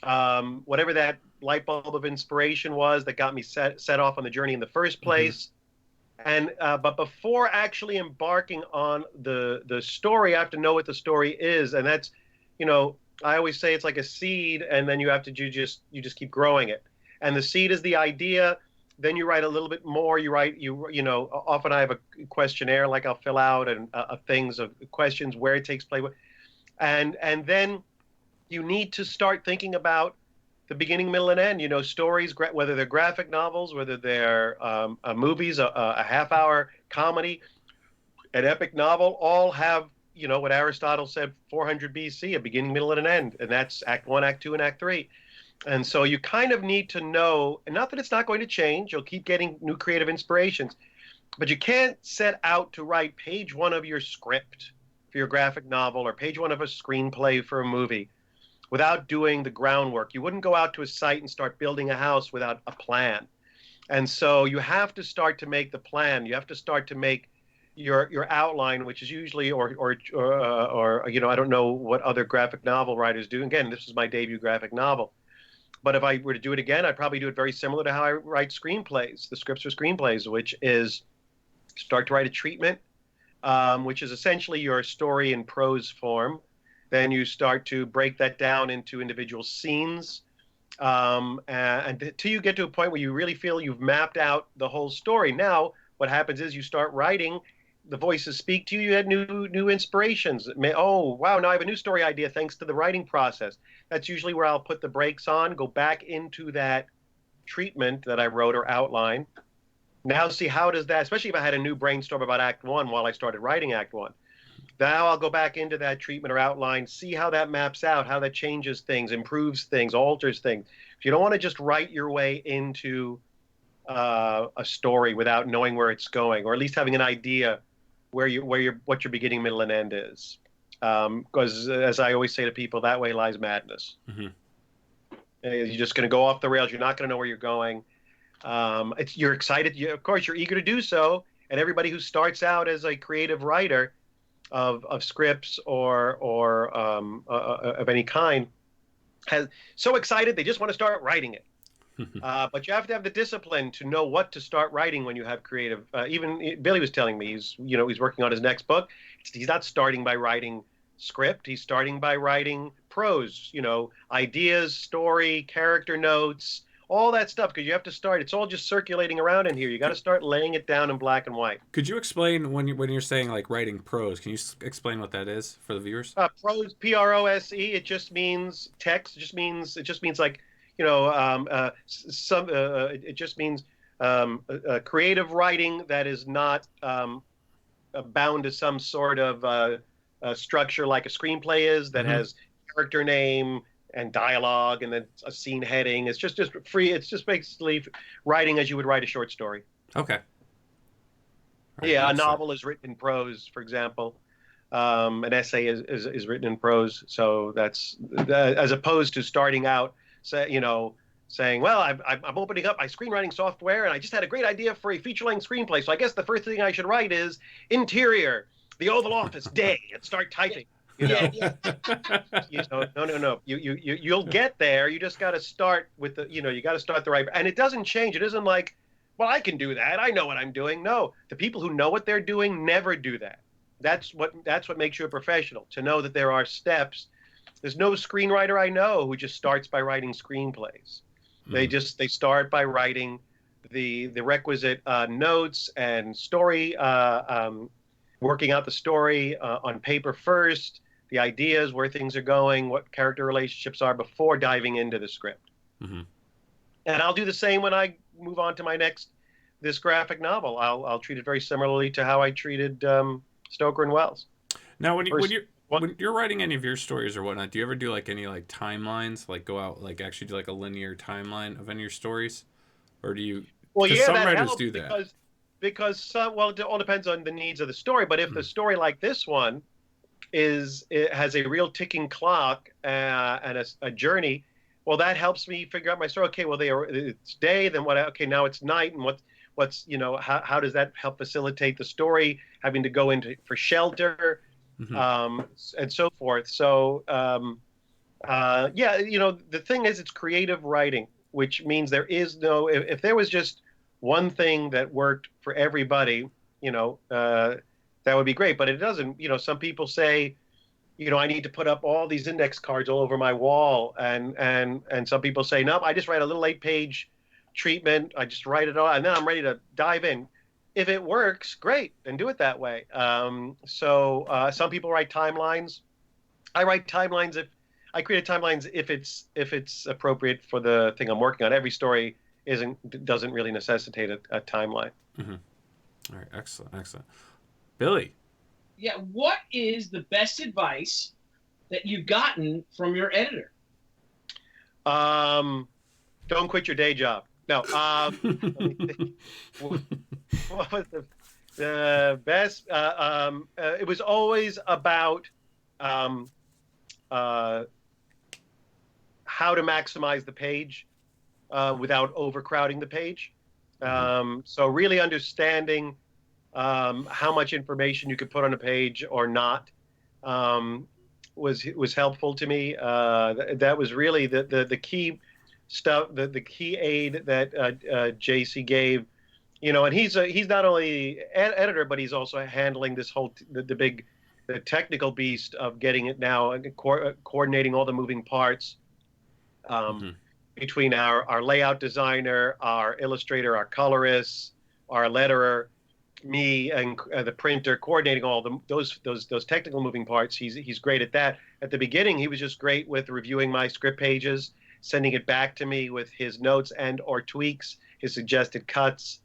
whatever that light bulb of inspiration was that got me set off on the journey in the first place. And but before actually embarking on the story, I have to know what the story is, and that's, I always say it's like a seed, and then you just keep growing it. And the seed is the idea. Then you write a little bit more. Often I have a questionnaire, like I'll fill out, and things of questions, where it takes place, and then you need to start thinking about the beginning, middle, and end. Stories, whether they're graphic novels, whether they're movies, a half-hour comedy, an epic novel, all have, what Aristotle said, 400 BC, a beginning, middle, and an end, and that's Act 1, Act 2, and Act 3. And so you kind of need to know, and not that it's not going to change, you'll keep getting new creative inspirations, but you can't set out to write page 1 of your script for your graphic novel or page 1 of a screenplay for a movie without doing the groundwork. You wouldn't go out to a site and start building a house without a plan. And so you have to start to make the plan. You have to start to make your outline, which is usually, or I don't know what other graphic novel writers do. Again, this is my debut graphic novel. But if I were to do it again, I'd probably do it very similar to how I write screenplays, the scripts for screenplays, which is start to write a treatment, which is essentially your story in prose form. Then you start to break that down into individual scenes, and until you get to a point where you really feel you've mapped out the whole story. Now, what happens is you start writing. The voices speak to you. You had new inspirations. Oh, wow! Now I have a new story idea thanks to the writing process. That's usually where I'll put the brakes on, go back into that treatment that I wrote or outline. Now see how does that, especially if I had a new brainstorm about Act One while I started writing Act One. Now I'll go back into that treatment or outline, see how that maps out, how that changes things, improves things, alters things. You don't want to just write your way into a story without knowing where it's going, or at least having an idea what your beginning, middle, and end is. Because as I always say to people, that way lies madness. Mm-hmm. You're just going to go off the rails. You're not going to know where you're going. You're excited. Of course, you're eager to do so. And everybody who starts out as a creative writer of scripts or of any kind has so excited they just want to start writing it. But you have to have the discipline to know what to start writing when you have creative. Even Billy was telling me he's working on his next book. He's not starting by writing script. He's starting by writing prose. Ideas, story, character notes, all that stuff. Because you have to start. It's all just circulating around in here. You got to start laying it down in black and white. Could you explain when you're saying like writing prose? Can you explain what that is for the viewers? Prose, prose. It just means text. It just means like. It just means creative writing that is not bound to some sort of structure like a screenplay is, that has character name and dialogue and then a scene heading. It's just free. It's just basically writing as you would write a short story. Okay. Right, yeah, a novel is written in prose, for example. An essay is written in prose. So that's as opposed to starting out saying, well, I'm opening up my screenwriting software and I just had a great idea for a feature-length screenplay. So I guess the first thing I should write is interior, the Oval Office, day, and start typing. No. You'll get there. You just got to start with you got to start the right. And it doesn't change. It isn't like, well, I can do that. I know what I'm doing. No, the people who know what they're doing never do that. That's what makes you a professional, to know that there are steps. There's no screenwriter I know who just starts by writing screenplays. They start by writing the requisite notes and story, working out the story on paper first, the ideas, where things are going, what character relationships are before diving into the script. Mm-hmm. And I'll do the same when I move on to this graphic novel. I'll treat it very similarly to how I treated Stoker and Wells. Now, when you're writing any of your stories or whatnot, do you ever do like any like timelines, like go out like actually do like a linear timeline of any of your stories, or do you? Well, yeah, some that writers helps do that because it all depends on the needs of the story. But if the story like this one it has a real ticking clock and a journey, well, that helps me figure out my story. Okay, well, it's day, then what? Okay, now it's night, and what's how does that help facilitate the story? Having to go for shelter. Mm-hmm. And so forth. So, the thing is, it's creative writing, which means there is no, if there was just one thing that worked for everybody, that would be great, but it doesn't. Some people say, I need to put up all these index cards all over my wall. And some people say, no, I just write a little 8-page treatment. I just write it all, and then I'm ready to dive in. If it works, great, and do it that way. Some people write timelines. I write timelines I create timelines if it's appropriate for the thing I'm working on. Every story doesn't really necessitate a timeline. Mm-hmm. All right, excellent. Billy. Yeah, what is the best advice that you've gotten from your editor? Don't quit your day job. No. What was the best? It was always about how to maximize the page without overcrowding the page. So really understanding how much information you could put on a page or not was helpful to me. That was really the key. stuff, the key aid that JC gave, and he's not only editor, but he's also handling this whole the technical beast of getting it now and coordinating all the moving parts between our layout designer, our illustrator, our colorist, our letterer, me, and the printer, coordinating all those technical moving parts. He's great at that. At the beginning, he was just great with reviewing my script pages, sending it back to me with his notes and or tweaks, his suggested cuts,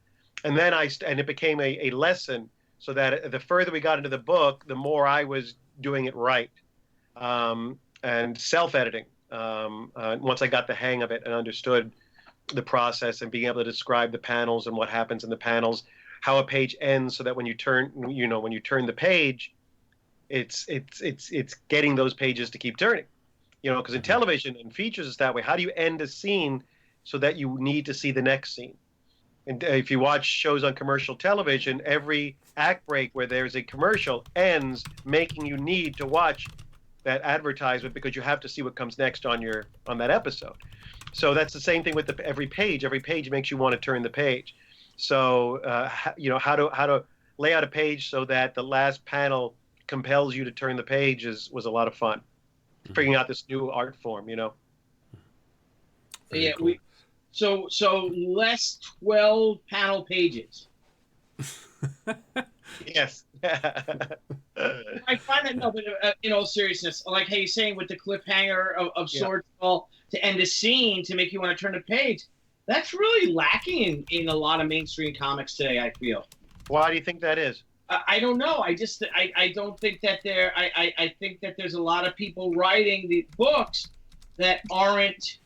and then it became a lesson, so that the further we got into the book, the more I was doing it right, and self-editing. Once I got the hang of it and understood the process and being able to describe the panels and what happens in the panels, how a page ends, so that when you turn the page, it's getting those pages to keep turning. Because in television and features it's that way. How do you end a scene so that you need to see the next scene? And if you watch shows on commercial television, every act break where there's a commercial ends making you need to watch that advertisement, because you have to see what comes next on that episode. So that's the same thing with every page. Every page makes you want to turn the page. So how to lay out a page so that the last panel compels you to turn the page was a lot of fun. Figuring out this new art form, Yeah, cool. So less 12 panel pages. Yes. I find that, no, but in all seriousness, like how you're saying with the cliffhanger of Sword Skull to end a scene to make you want to turn the page, that's really lacking in a lot of mainstream comics today, I feel. Why do you think that is? I don't know. I don't think that I think that there's a lot of people writing the books that aren't,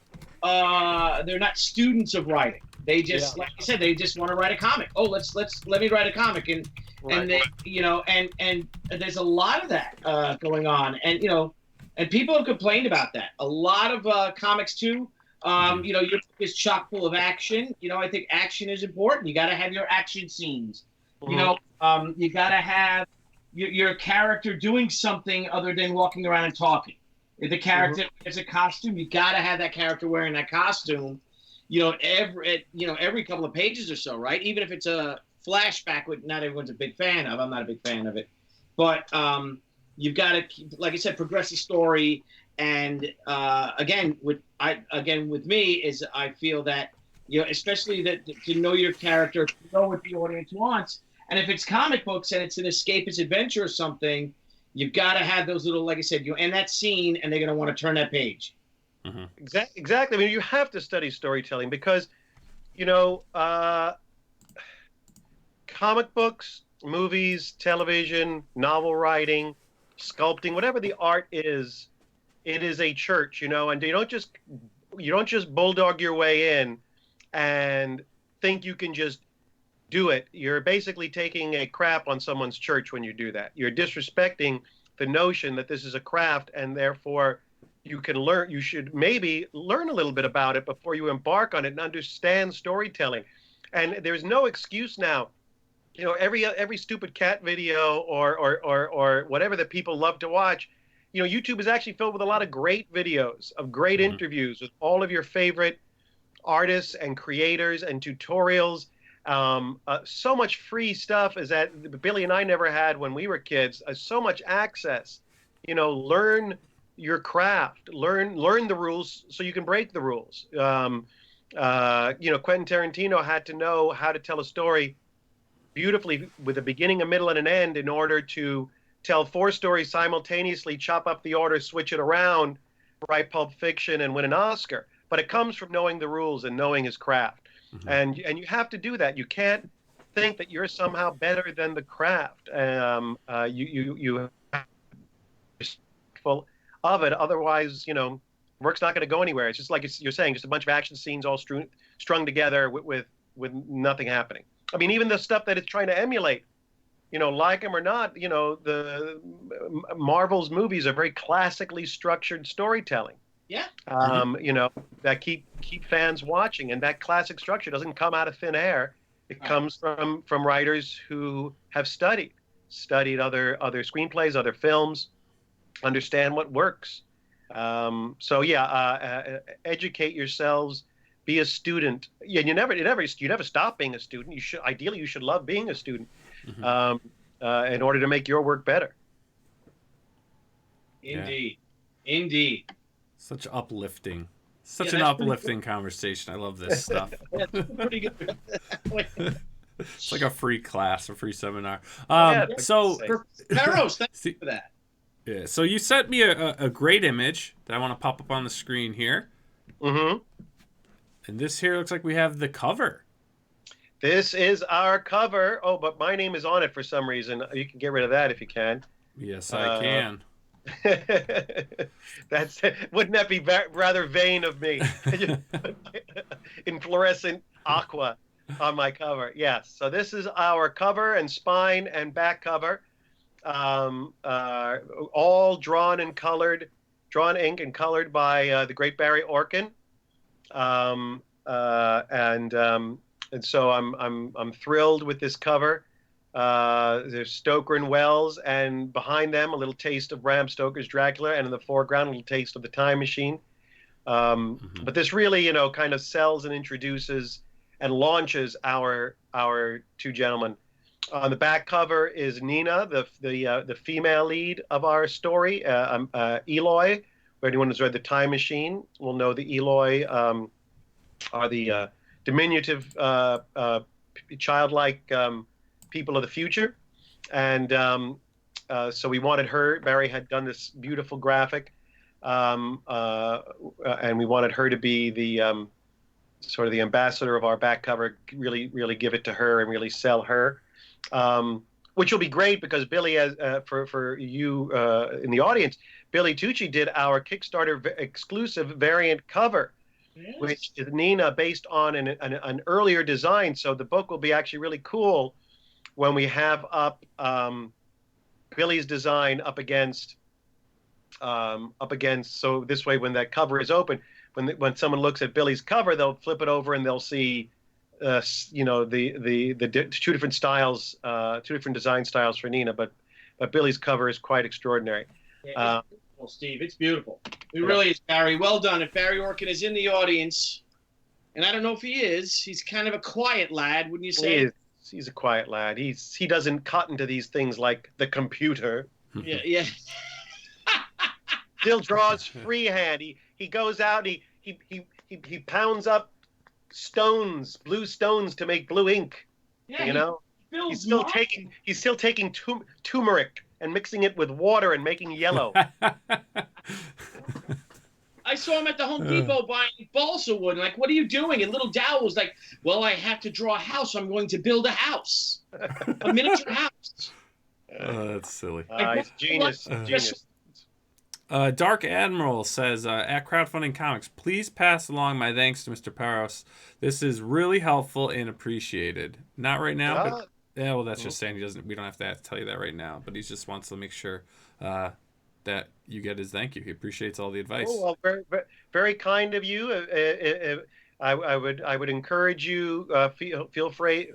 they're not students of writing. They just, like I said, they just want to write a comic. Oh, let me write a comic. And they, and there's a lot of that going on. And, and people have complained about that. A lot of comics too. Your book is chock full of action. I think action is important. You got to have your action scenes. You got to have your character doing something other than walking around and talking. If the character has a costume, you got to have that character wearing that costume. Every couple of pages or so, right? Even if it's a flashback, which not everyone's a big fan of. I'm not a big fan of it, but you've got to, like I said, progress the story. And again, with me is I feel that especially that to know your character, to know what the audience wants. And if it's comic books and it's an escapist adventure or something, you've got to have those little, like I said, you end that scene and they're going to want to turn that page. Exactly. I mean, you have to study storytelling because, comic books, movies, television, novel writing, sculpting, whatever the art is, it is a church, and you don't just bulldog your way in and think you can just do it. You're basically taking a crap on someone's church when you do that. You're disrespecting the notion that this is a craft, and therefore you should maybe learn a little bit about it before you embark on it and understand storytelling. And there's no excuse now. Every stupid cat video or whatever that people love to watch, YouTube is actually filled with a lot of great videos of great interviews with all of your favorite artists and creators and tutorials. So much free stuff is that Billy and I never had when we were kids. So much access. Learn your craft. Learn the rules so you can break the rules. Quentin Tarantino had to know how to tell a story beautifully with a beginning, a middle, and an end in order to tell 4 stories simultaneously, chop up the order, switch it around, write Pulp Fiction, and win an Oscar. But it comes from knowing the rules and knowing his craft. And you have to do that. You can't think that you're somehow better than the craft. You have to be full of it. Otherwise, work's not going to go anywhere. It's just like you're saying, just a bunch of action scenes all strung together with nothing happening. I mean, even the stuff that it's trying to emulate, like them or not, the Marvel's movies are very classically structured storytelling. Yeah. That keep fans watching, and that classic structure doesn't come out of thin air. It comes from writers who have studied other screenplays, other films, understand what works. So yeah, educate yourselves. Be a student. Yeah, you never stop being a student. Ideally you should love being a student, Mhm. in order to make your work better. Indeed. Indeed. Such uplifting. Yeah, Such an that's pretty uplifting conversation. I love this stuff. That's pretty good. It's like a free class, a free seminar. Yeah, So, Peros, thank see, you for that. yeah, so you sent me a great image that I want to pop up on the screen here. Mm-hmm. And this here looks like we have the cover. This is our cover. Oh, but my name is on it for some reason. You can get rid of that if you can. Yes, I can. Wouldn't that be rather vain of me? In fluorescent aqua on my cover. Yes. So this is our cover and spine and back cover, all drawn ink and colored by the great Barry Orkin. And so I'm thrilled with this cover. There's Stoker and Wells, and behind them a little taste of Bram Stoker's Dracula, and in the foreground a little taste of the Time Machine. But this really, kind of sells and introduces and launches our two gentlemen. On the back cover is Nina, the female lead of our story. Eloy, for anyone who's read the Time Machine will know the Eloy are the diminutive, childlike people of the future. And so we wanted her. Barry had done this beautiful graphic, and we wanted her to be the sort of the ambassador of our back cover, really, really give it to her and really sell her. Which will be great because Billy, for you in the audience, Billy Tucci did our Kickstarter exclusive variant cover, Yes. which is Nina based on an earlier design. So the book will be actually really cool when we have up Billy's design up against. So this way, when that cover is open, when someone looks at Billy's cover, they'll flip it over and they'll see, the two different styles, two different design styles for Nina. But Billy's cover is quite extraordinary. Yeah, it's beautiful, Steve. It's beautiful. It really is, Barry. Well done. If Barry Orkin is in the audience, and I don't know if he is, he's kind of a quiet lad, wouldn't you say? He's a quiet lad. He doesn't cotton to these things like the computer. Yeah, yeah. Still draws freehand. He goes out. He pounds up stones, blue stones, to make blue ink. Yeah, He's still taking turmeric and mixing it with water and making yellow. I saw him at the Home Depot buying balsa wood. Like, what are you doing? And little Dow was like, well, I have to draw a house. I'm going to build a house, a miniature house. That's silly. He's genius. Genius. Dark Admiral says, at Crowdfunding Comics, please pass along my thanks to Mr. Paros. This is really helpful and appreciated. Not right now, but yeah, well, that's just saying we don't have to tell you that right now, but he just wants to make sure that you get his thank you. He appreciates all the advice. Oh, well, very, very, very kind of you. I would encourage you, feel free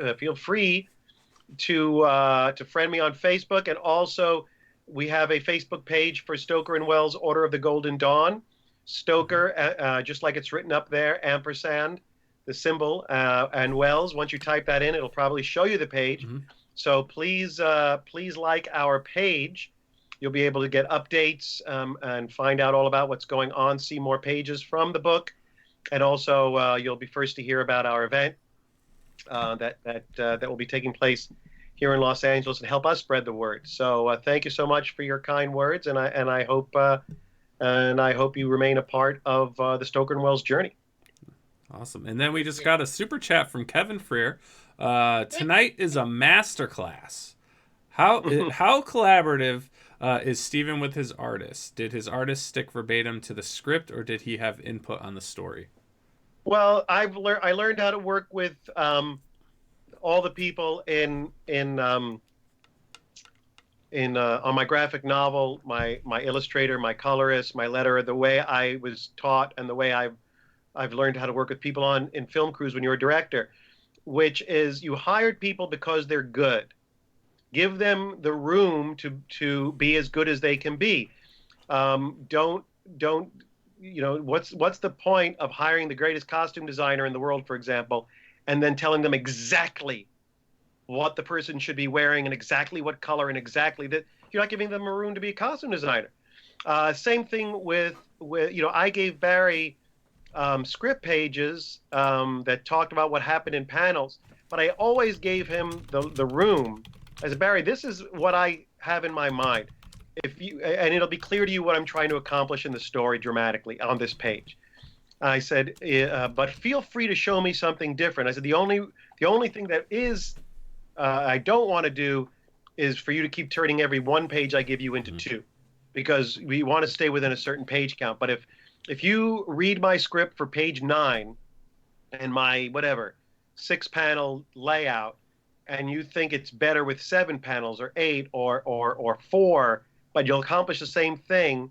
to friend me on Facebook, and also we have a Facebook page for Stoker and Wells Order of the Golden Dawn. Stoker, just like it's written up there, ampersand, the symbol, and Wells. Once you type that in, it'll probably show you the page. Mm-hmm. So please like our page. You'll be able to get updates and find out all about what's going on, see more pages from the book, and also you'll be first to hear about our event that will be taking place here in Los Angeles, and help us spread the word. So thank you so much for your kind words, and I hope you remain a part of the Stoker and Wells journey. Awesome. And then we just got a super chat from Kevin Freer. Tonight is a masterclass. How collaborative is Stephen with his artist? Did his artist stick verbatim to the script, or did he have input on the story? Well, I learned how to work with all the people in on my graphic novel, my illustrator, my colorist, my letterer, the way I was taught and the way I've learned how to work with people in film crews when you're a director, which is you hired people because they're good. Give them the room to be as good as they can be. Don't what's the point of hiring the greatest costume designer in the world, for example, and then telling them exactly what the person should be wearing and exactly what color and exactly that. You're not giving them a room to be a costume designer. Same thing with I gave Barry script pages that talked about what happened in panels, but I always gave him the room. I said, Barry, this is what I have in my mind. And it'll be clear to you what I'm trying to accomplish in the story dramatically on this page. I said, but feel free to show me something different. I said, the only thing that is I don't want to do is for you to keep turning every one page I give you into two, because we want to stay within a certain page count. But if you read my script for page 9 and my 6-panel layout, and you think it's better with 7 panels or 8 or 4, but you'll accomplish the same thing,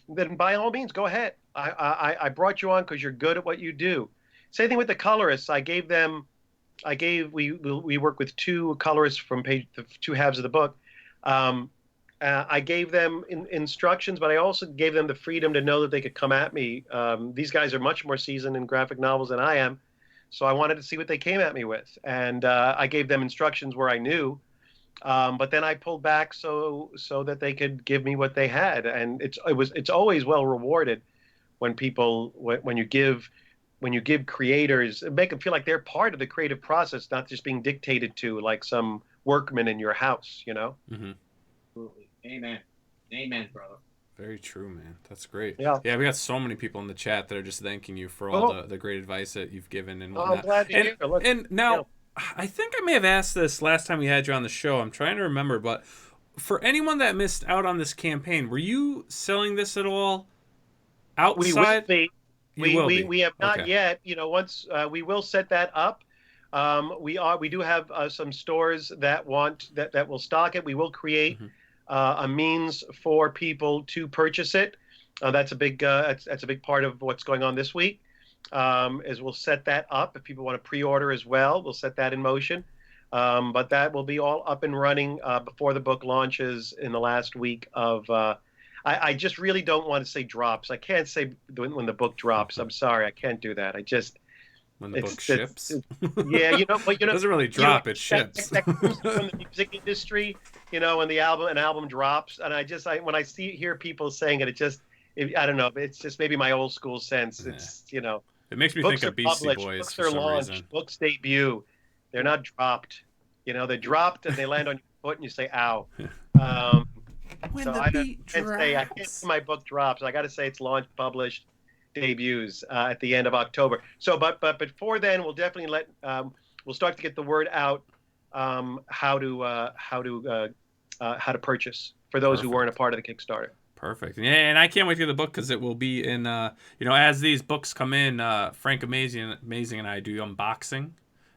then by all means, go ahead. I brought you on because you're good at what you do. Same thing with the colorists. We work with 2 colorists from the 2 halves of the book. I gave them instructions, but I also gave them the freedom to know that they could come at me. These guys are much more seasoned in graphic novels than I am, so I wanted to see what they came at me with. And I gave them instructions where I knew, but then I pulled back so that they could give me what they had. And it's always well rewarded when you give creators, make them feel like they're part of the creative process, not just being dictated to like some workman in your house, Mm-hmm. Absolutely. Amen, brother. Very true, man. That's great. Yeah. We got so many people in the chat that are just thanking you for all the great advice that you've given and whatnot. I'm glad to hear. Look, and now, I think I may have asked this last time we had you on the show. I'm trying to remember, but for anyone that missed out on this campaign, were you selling this at all outside? We have not yet. Once we will set that up. We do have some stores that will stock it. We will create a means for people to purchase it. That's a big part of what's going on this week. Is we'll set that up. If people want to pre-order as well, we'll set that in motion. But that will be all up and running before the book launches in the last week of. I just really don't want to say drops. I can't say when the book drops. I'm sorry, I can't do that. When the book ships. Yeah, but it doesn't really drop. It ships. That comes from the music industry, when an album drops, and when I hear people saying it, I don't know. It's just maybe my old school sense. Yeah. It's It makes me think of Beastie Boys books for are some launched, reason. books debut. They're not dropped. They're dropped and they land on your foot and you say, "Ow." When so the I beat drops. I can't say my book drops. I got to say it's launched, published, debuts at the end of October. So, but before then, we'll definitely we'll start to get the word out how to purchase for those who weren't a part of the Kickstarter. Perfect. Yeah, and I can't wait to get the book because it will be in, as these books come in, Frank Amazing and I do unboxing,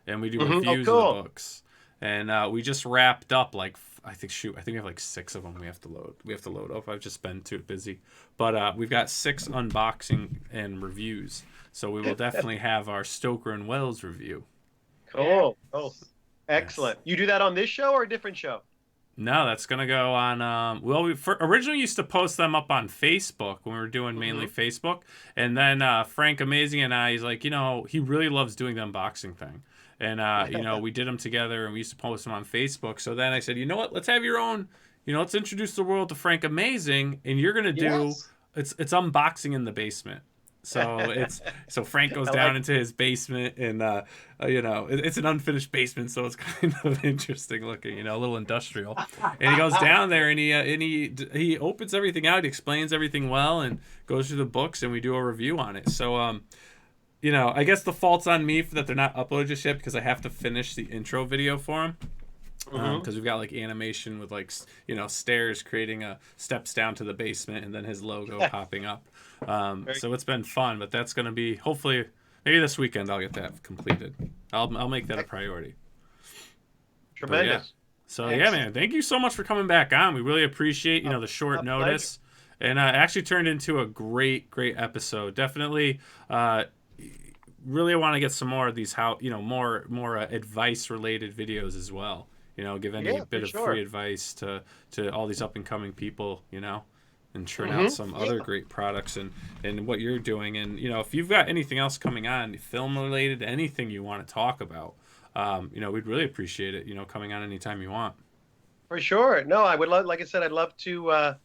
and we do reviews of the books. And we just wrapped up I think we have 6 of them we have to load up. I've just been too busy. But we've got 6 unboxing and reviews. So we will definitely have our Stoker and Wells review. Cool. Oh, excellent. Yes. You do that on this show or a different show? No, that's going to go on... we originally used to post them up on Facebook when we were doing mainly Facebook. And then Frank Amazing and I, he's like, he really loves doing the unboxing thing. And, we did them together and we used to post them on Facebook. So then I said, you know what, let's have your own, let's introduce the world to Frank Amazing. And you're going to do, it's unboxing in the basement. So Frank goes down into his basement and, it's an unfinished basement. So it's kind of interesting looking, a little industrial. And he goes down there and he opens everything out. He explains everything well and goes through the books and we do a review on it. So, I guess the fault's on me for that they're not uploaded just yet because I have to finish the intro video for them. Because we've got animation with stairs creating steps down to the basement and then his logo popping up. So it's been fun, but that's going to be hopefully maybe this weekend I'll get that completed. I'll make that a priority. Tremendous. So man, thank you so much for coming back on. We really appreciate the short notice, and it actually turned into a great episode. Definitely. Really want to get some more of these more advice related videos as well. Give any bit of free advice to all these up and coming people. and churn out some other great products and what you're doing. And, if you've got anything else coming on, film related, anything you want to talk about, we'd really appreciate it, coming on anytime you want. For sure. No, I would love, like I said, I'd love to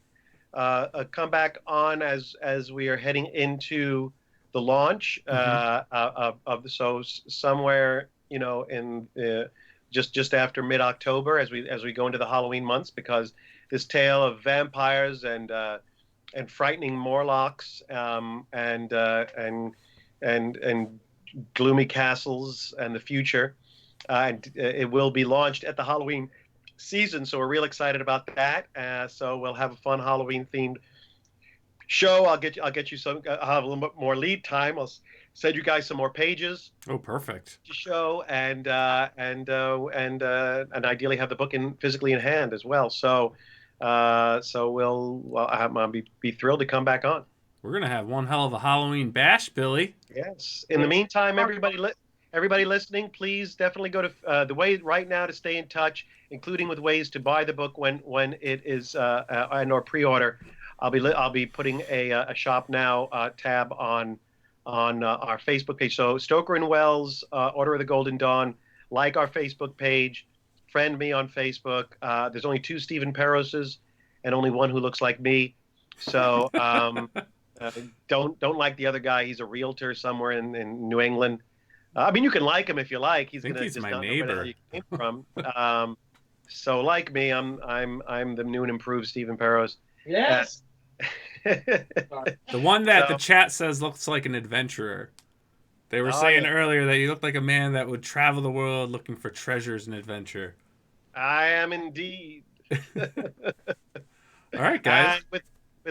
come back on as we are heading into the launch so somewhere, in just after mid-October as we go into the Halloween months, because this tale of vampires and frightening Morlocks and gloomy castles and the future, and it will be launched at the Halloween season, so we're real excited about that. So we'll have a fun Halloween themed show. I'll get you some. I'll have a little bit more lead time. I'll send you guys some more pages. Oh, perfect. To show and ideally have the book physically in hand as well. So I'll be thrilled to come back on. We're gonna have one hell of a Halloween bash, Billy. Yes. In the meantime, everybody listening, please definitely go to the way right now to stay in touch, including with ways to buy the book when it is and or pre-order. I'll be putting a shop now tab on our Facebook page. So Stoker Wells, Order of the Golden Dawn, like our Facebook page, friend me on Facebook. There's only 2 Stephen Perroses and only one who looks like me. So don't like the other guy. He's a realtor somewhere in New England. I mean, you can like him if you like. He's my neighbor. Know where you came from. So like me, I'm the new and improved Stephen Perros. Yes. The one that the chat says looks like an adventurer. They were saying earlier that you look like a man that would travel the world looking for treasures and adventure. I am indeed. All right, guys. With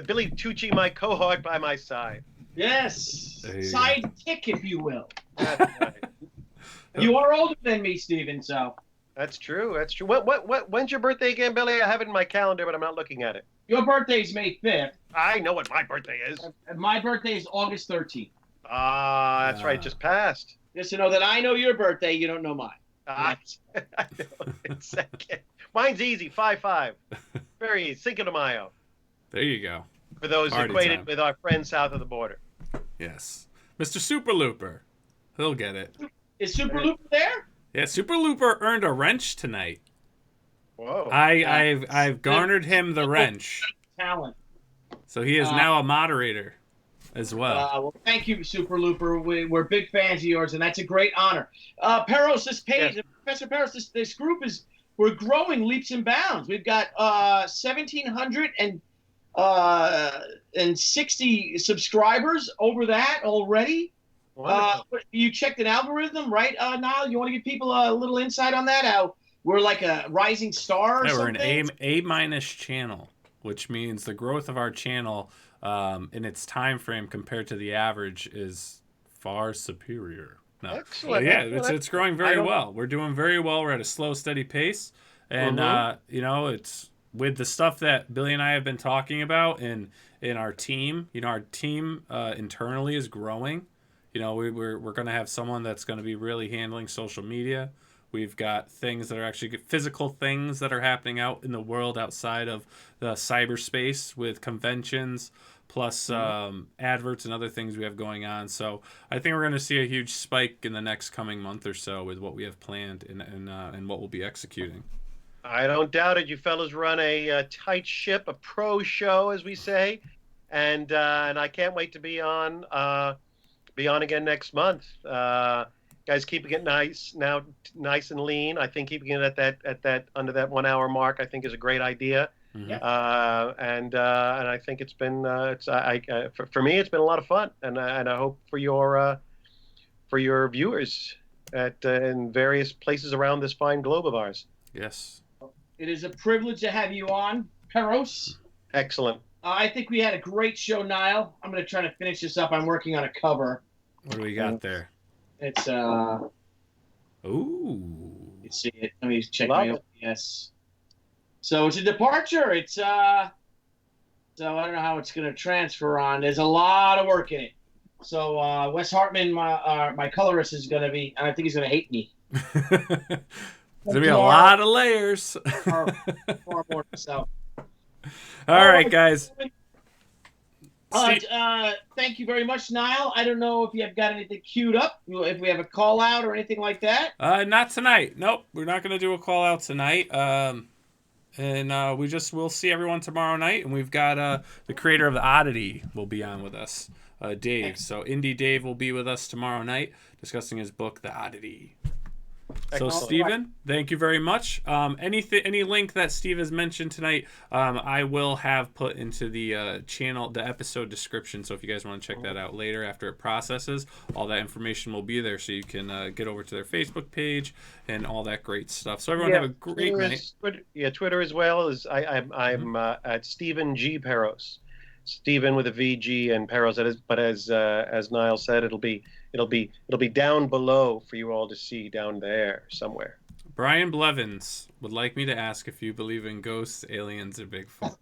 Billy Tucci, my cohort, by my side. Yes. Sidekick, if you will. That's right. You are older than me, Stephen, so. That's true. That's true. When's your birthday again, Billy? I have it in my calendar, but I'm not looking at it. Your birthday's May 5th. I know what my birthday is. And my birthday is August 13th. That's right. Just passed. Just to know that I know your birthday, you don't know mine. I know. Second. Mine's easy. 5/5. Very easy. Cinco de Mayo. There you go. For those acquainted with our friends south of the border. Yes. Mr. Super Looper. He'll get it. Is Super Looper there? Yeah, Super Looper earned a wrench tonight. Whoa. I've garnered him the wrench. Talent. So he is now a moderator as well. Well, thank you, Super Looper. We're big fans of yours, and that's a great honor. Perros, this page, Professor Perros, this group we're growing leaps and bounds. We've got 1,760 subscribers over that already. You checked an algorithm, right, Nile? You want to give people a little insight on that? How we're like a rising star or something? We're an A- channel, which means the growth of our channel in its time frame compared to the average is far superior. No. Excellent. Yeah, it's growing very well. We're doing very well. We're at a slow, steady pace. And, it's with the stuff that Billy and I have been talking about in our team. Our team internally is growing. We're going to have someone that's going to be really handling social media. We've got things that are actually physical things that are happening out in the world outside of the cyberspace with conventions, plus adverts and other things we have going on. So I think we're going to see a huge spike in the next coming month or so with what we have planned and what we'll be executing. I don't doubt it. You fellas run a tight ship, a pro show, as we say, and I can't wait to be on again next month. Guys, keeping it nice and lean. I think keeping it at that under that 1 hour mark, I think, is a great idea. Mm-hmm. And I think it's been for me, it's been a lot of fun, and I hope for your viewers in various places around this fine globe of ours. Yes. It is a privilege to have you on, Perros. Excellent. I think we had a great show, Nile. I'm going to try to finish this up. I'm working on a cover. What do we got there? It's Ooh. You see it? Let me check my OBS. So it's a departure. It's so I don't know how it's going to transfer on. There's a lot of work in it. So Wes Hartman, my colorist, is going to be. I think he's going to hate me. There's going to be a lot of layers. Far more so. All right, guys. Thank you very much, Nile. I don't know if you have got anything queued up, if we have a call out or anything like that. Not tonight. Nope, we're not gonna do a call out tonight. And we'll see everyone tomorrow night. And we've got the creator of The Oddity will be on with us, Dave. So Indie Dave will be with us tomorrow night discussing his book, The Oddity. So, Steven, thank you very much. Any link that Steve has mentioned tonight, I will have put into the channel, the episode description. So if you guys want to check that out later after it processes, all that information will be there, so you can get over to their Facebook page and all that great stuff. So everyone have a great night. Twitter as well is I'm at Stephen G. Peros. Stephen with a VG and Peros. But as Nile said, it'll be down below for you all to see down there somewhere. Brian Blevins would like me to ask if you believe in ghosts, aliens, or Bigfoot.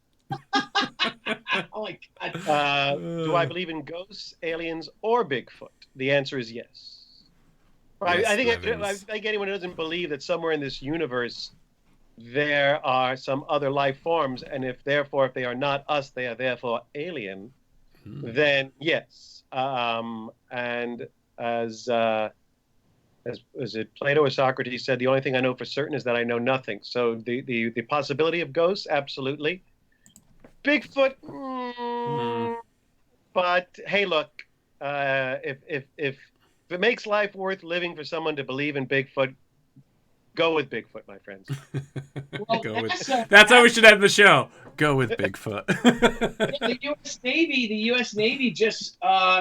Oh my God. Do I believe in ghosts, aliens, or Bigfoot? The answer is yes. Yes, I think anyone who doesn't believe that somewhere in this universe there are some other life forms, and if they are not us, they are therefore alien, then yes. And as it Plato or Socrates said, the only thing I know for certain is that I know nothing. So the possibility of ghosts, absolutely. Bigfoot, but hey, look, if it makes life worth living for someone to believe in Bigfoot, go with Bigfoot, my friends. Well, that's how we should end the show. Go with Bigfoot. The U.S. Navy just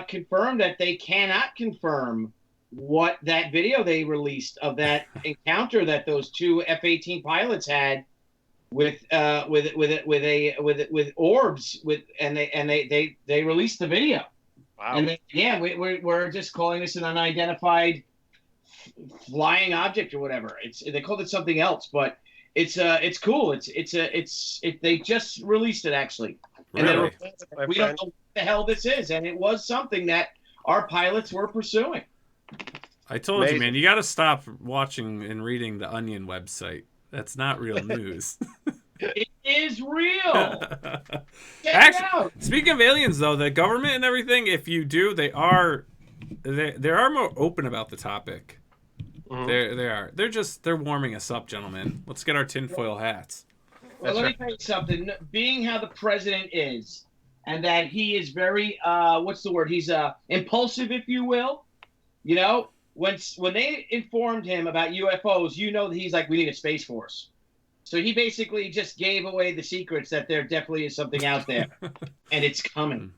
confirmed that they cannot confirm what that video they released of that encounter that those two F-18 pilots had with orbs and they released the video. Wow. And we're just calling this an unidentified flying object or whatever. They called it something else, but it's cool. They just released it actually. Really? And we don't know what the hell this is, and it was something that our pilots were pursuing. I told you, man, you got to stop watching and reading the Onion website. That's not real news. It is real. Actually, speaking of aliens, though, the government and everything, if you do, they are more open about the topic. Mm-hmm. They are. They're warming us up, gentlemen. Let's get our tinfoil hats. Well, let me tell you something. Being how the president is, and that he is very what's the word? He's impulsive, if you will. You know, when they informed him about UFOs, you know that he's like, we need a space force. So he basically just gave away the secrets that there definitely is something out there, and it's coming.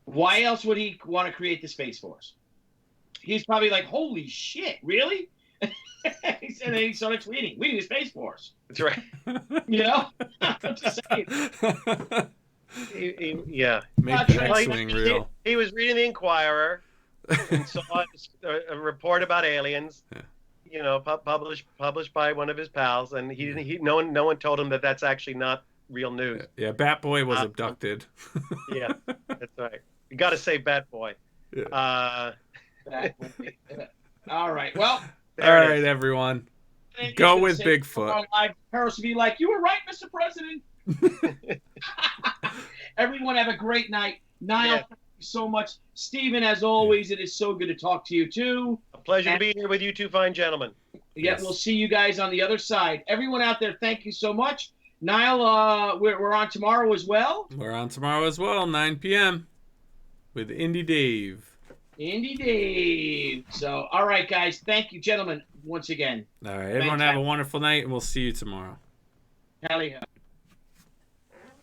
Why else would he want to create the space force? He's probably like, holy shit, really? And then he started tweeting, we need a space force. That's right. You know? I'm just saying. Yeah. Make the X-Wing real. He was reading the Inquirer and saw a report about aliens, you know, published by one of his pals, and no one told him that that's actually not real news. Yeah, Bat Boy was abducted. Yeah, that's right. You got to say Bat Boy. Yeah. All right. Well. All right, everyone. Go with Bigfoot. Paris would be like, you were right, Mr. President. Everyone have a great night. Nile, thank you so much. Stephen, as always, it is so good to talk to you, too. A pleasure to be here with you two fine gentlemen. Yeah, yes. We'll see you guys on the other side. Everyone out there, thank you so much. Nile, we're on tomorrow as well. We're on tomorrow as well, 9 p.m. with Indie Dave. Indy Dave. So, all right, guys. Thank you, gentlemen, once again. All right. Everyone have a wonderful night, and we'll see you tomorrow. Hell yeah.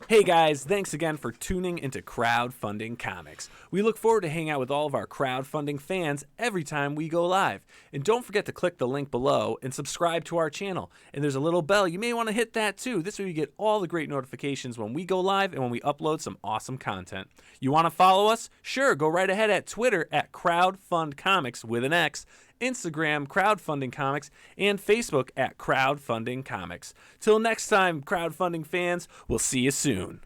Hey guys, thanks again for tuning into Crowdfunding Comics. We look forward to hanging out with all of our crowdfunding fans every time we go live. And don't forget to click the link below and subscribe to our channel. And there's a little bell. You may want to hit that too. This way you get all the great notifications when we go live and when we upload some awesome content. You want to follow us? Sure, go right ahead at Twitter at CrowdfundComics with an X, Instagram, Crowdfunding Comics, and Facebook at Crowdfunding Comics. Till next time, crowdfunding fans, we'll see you soon.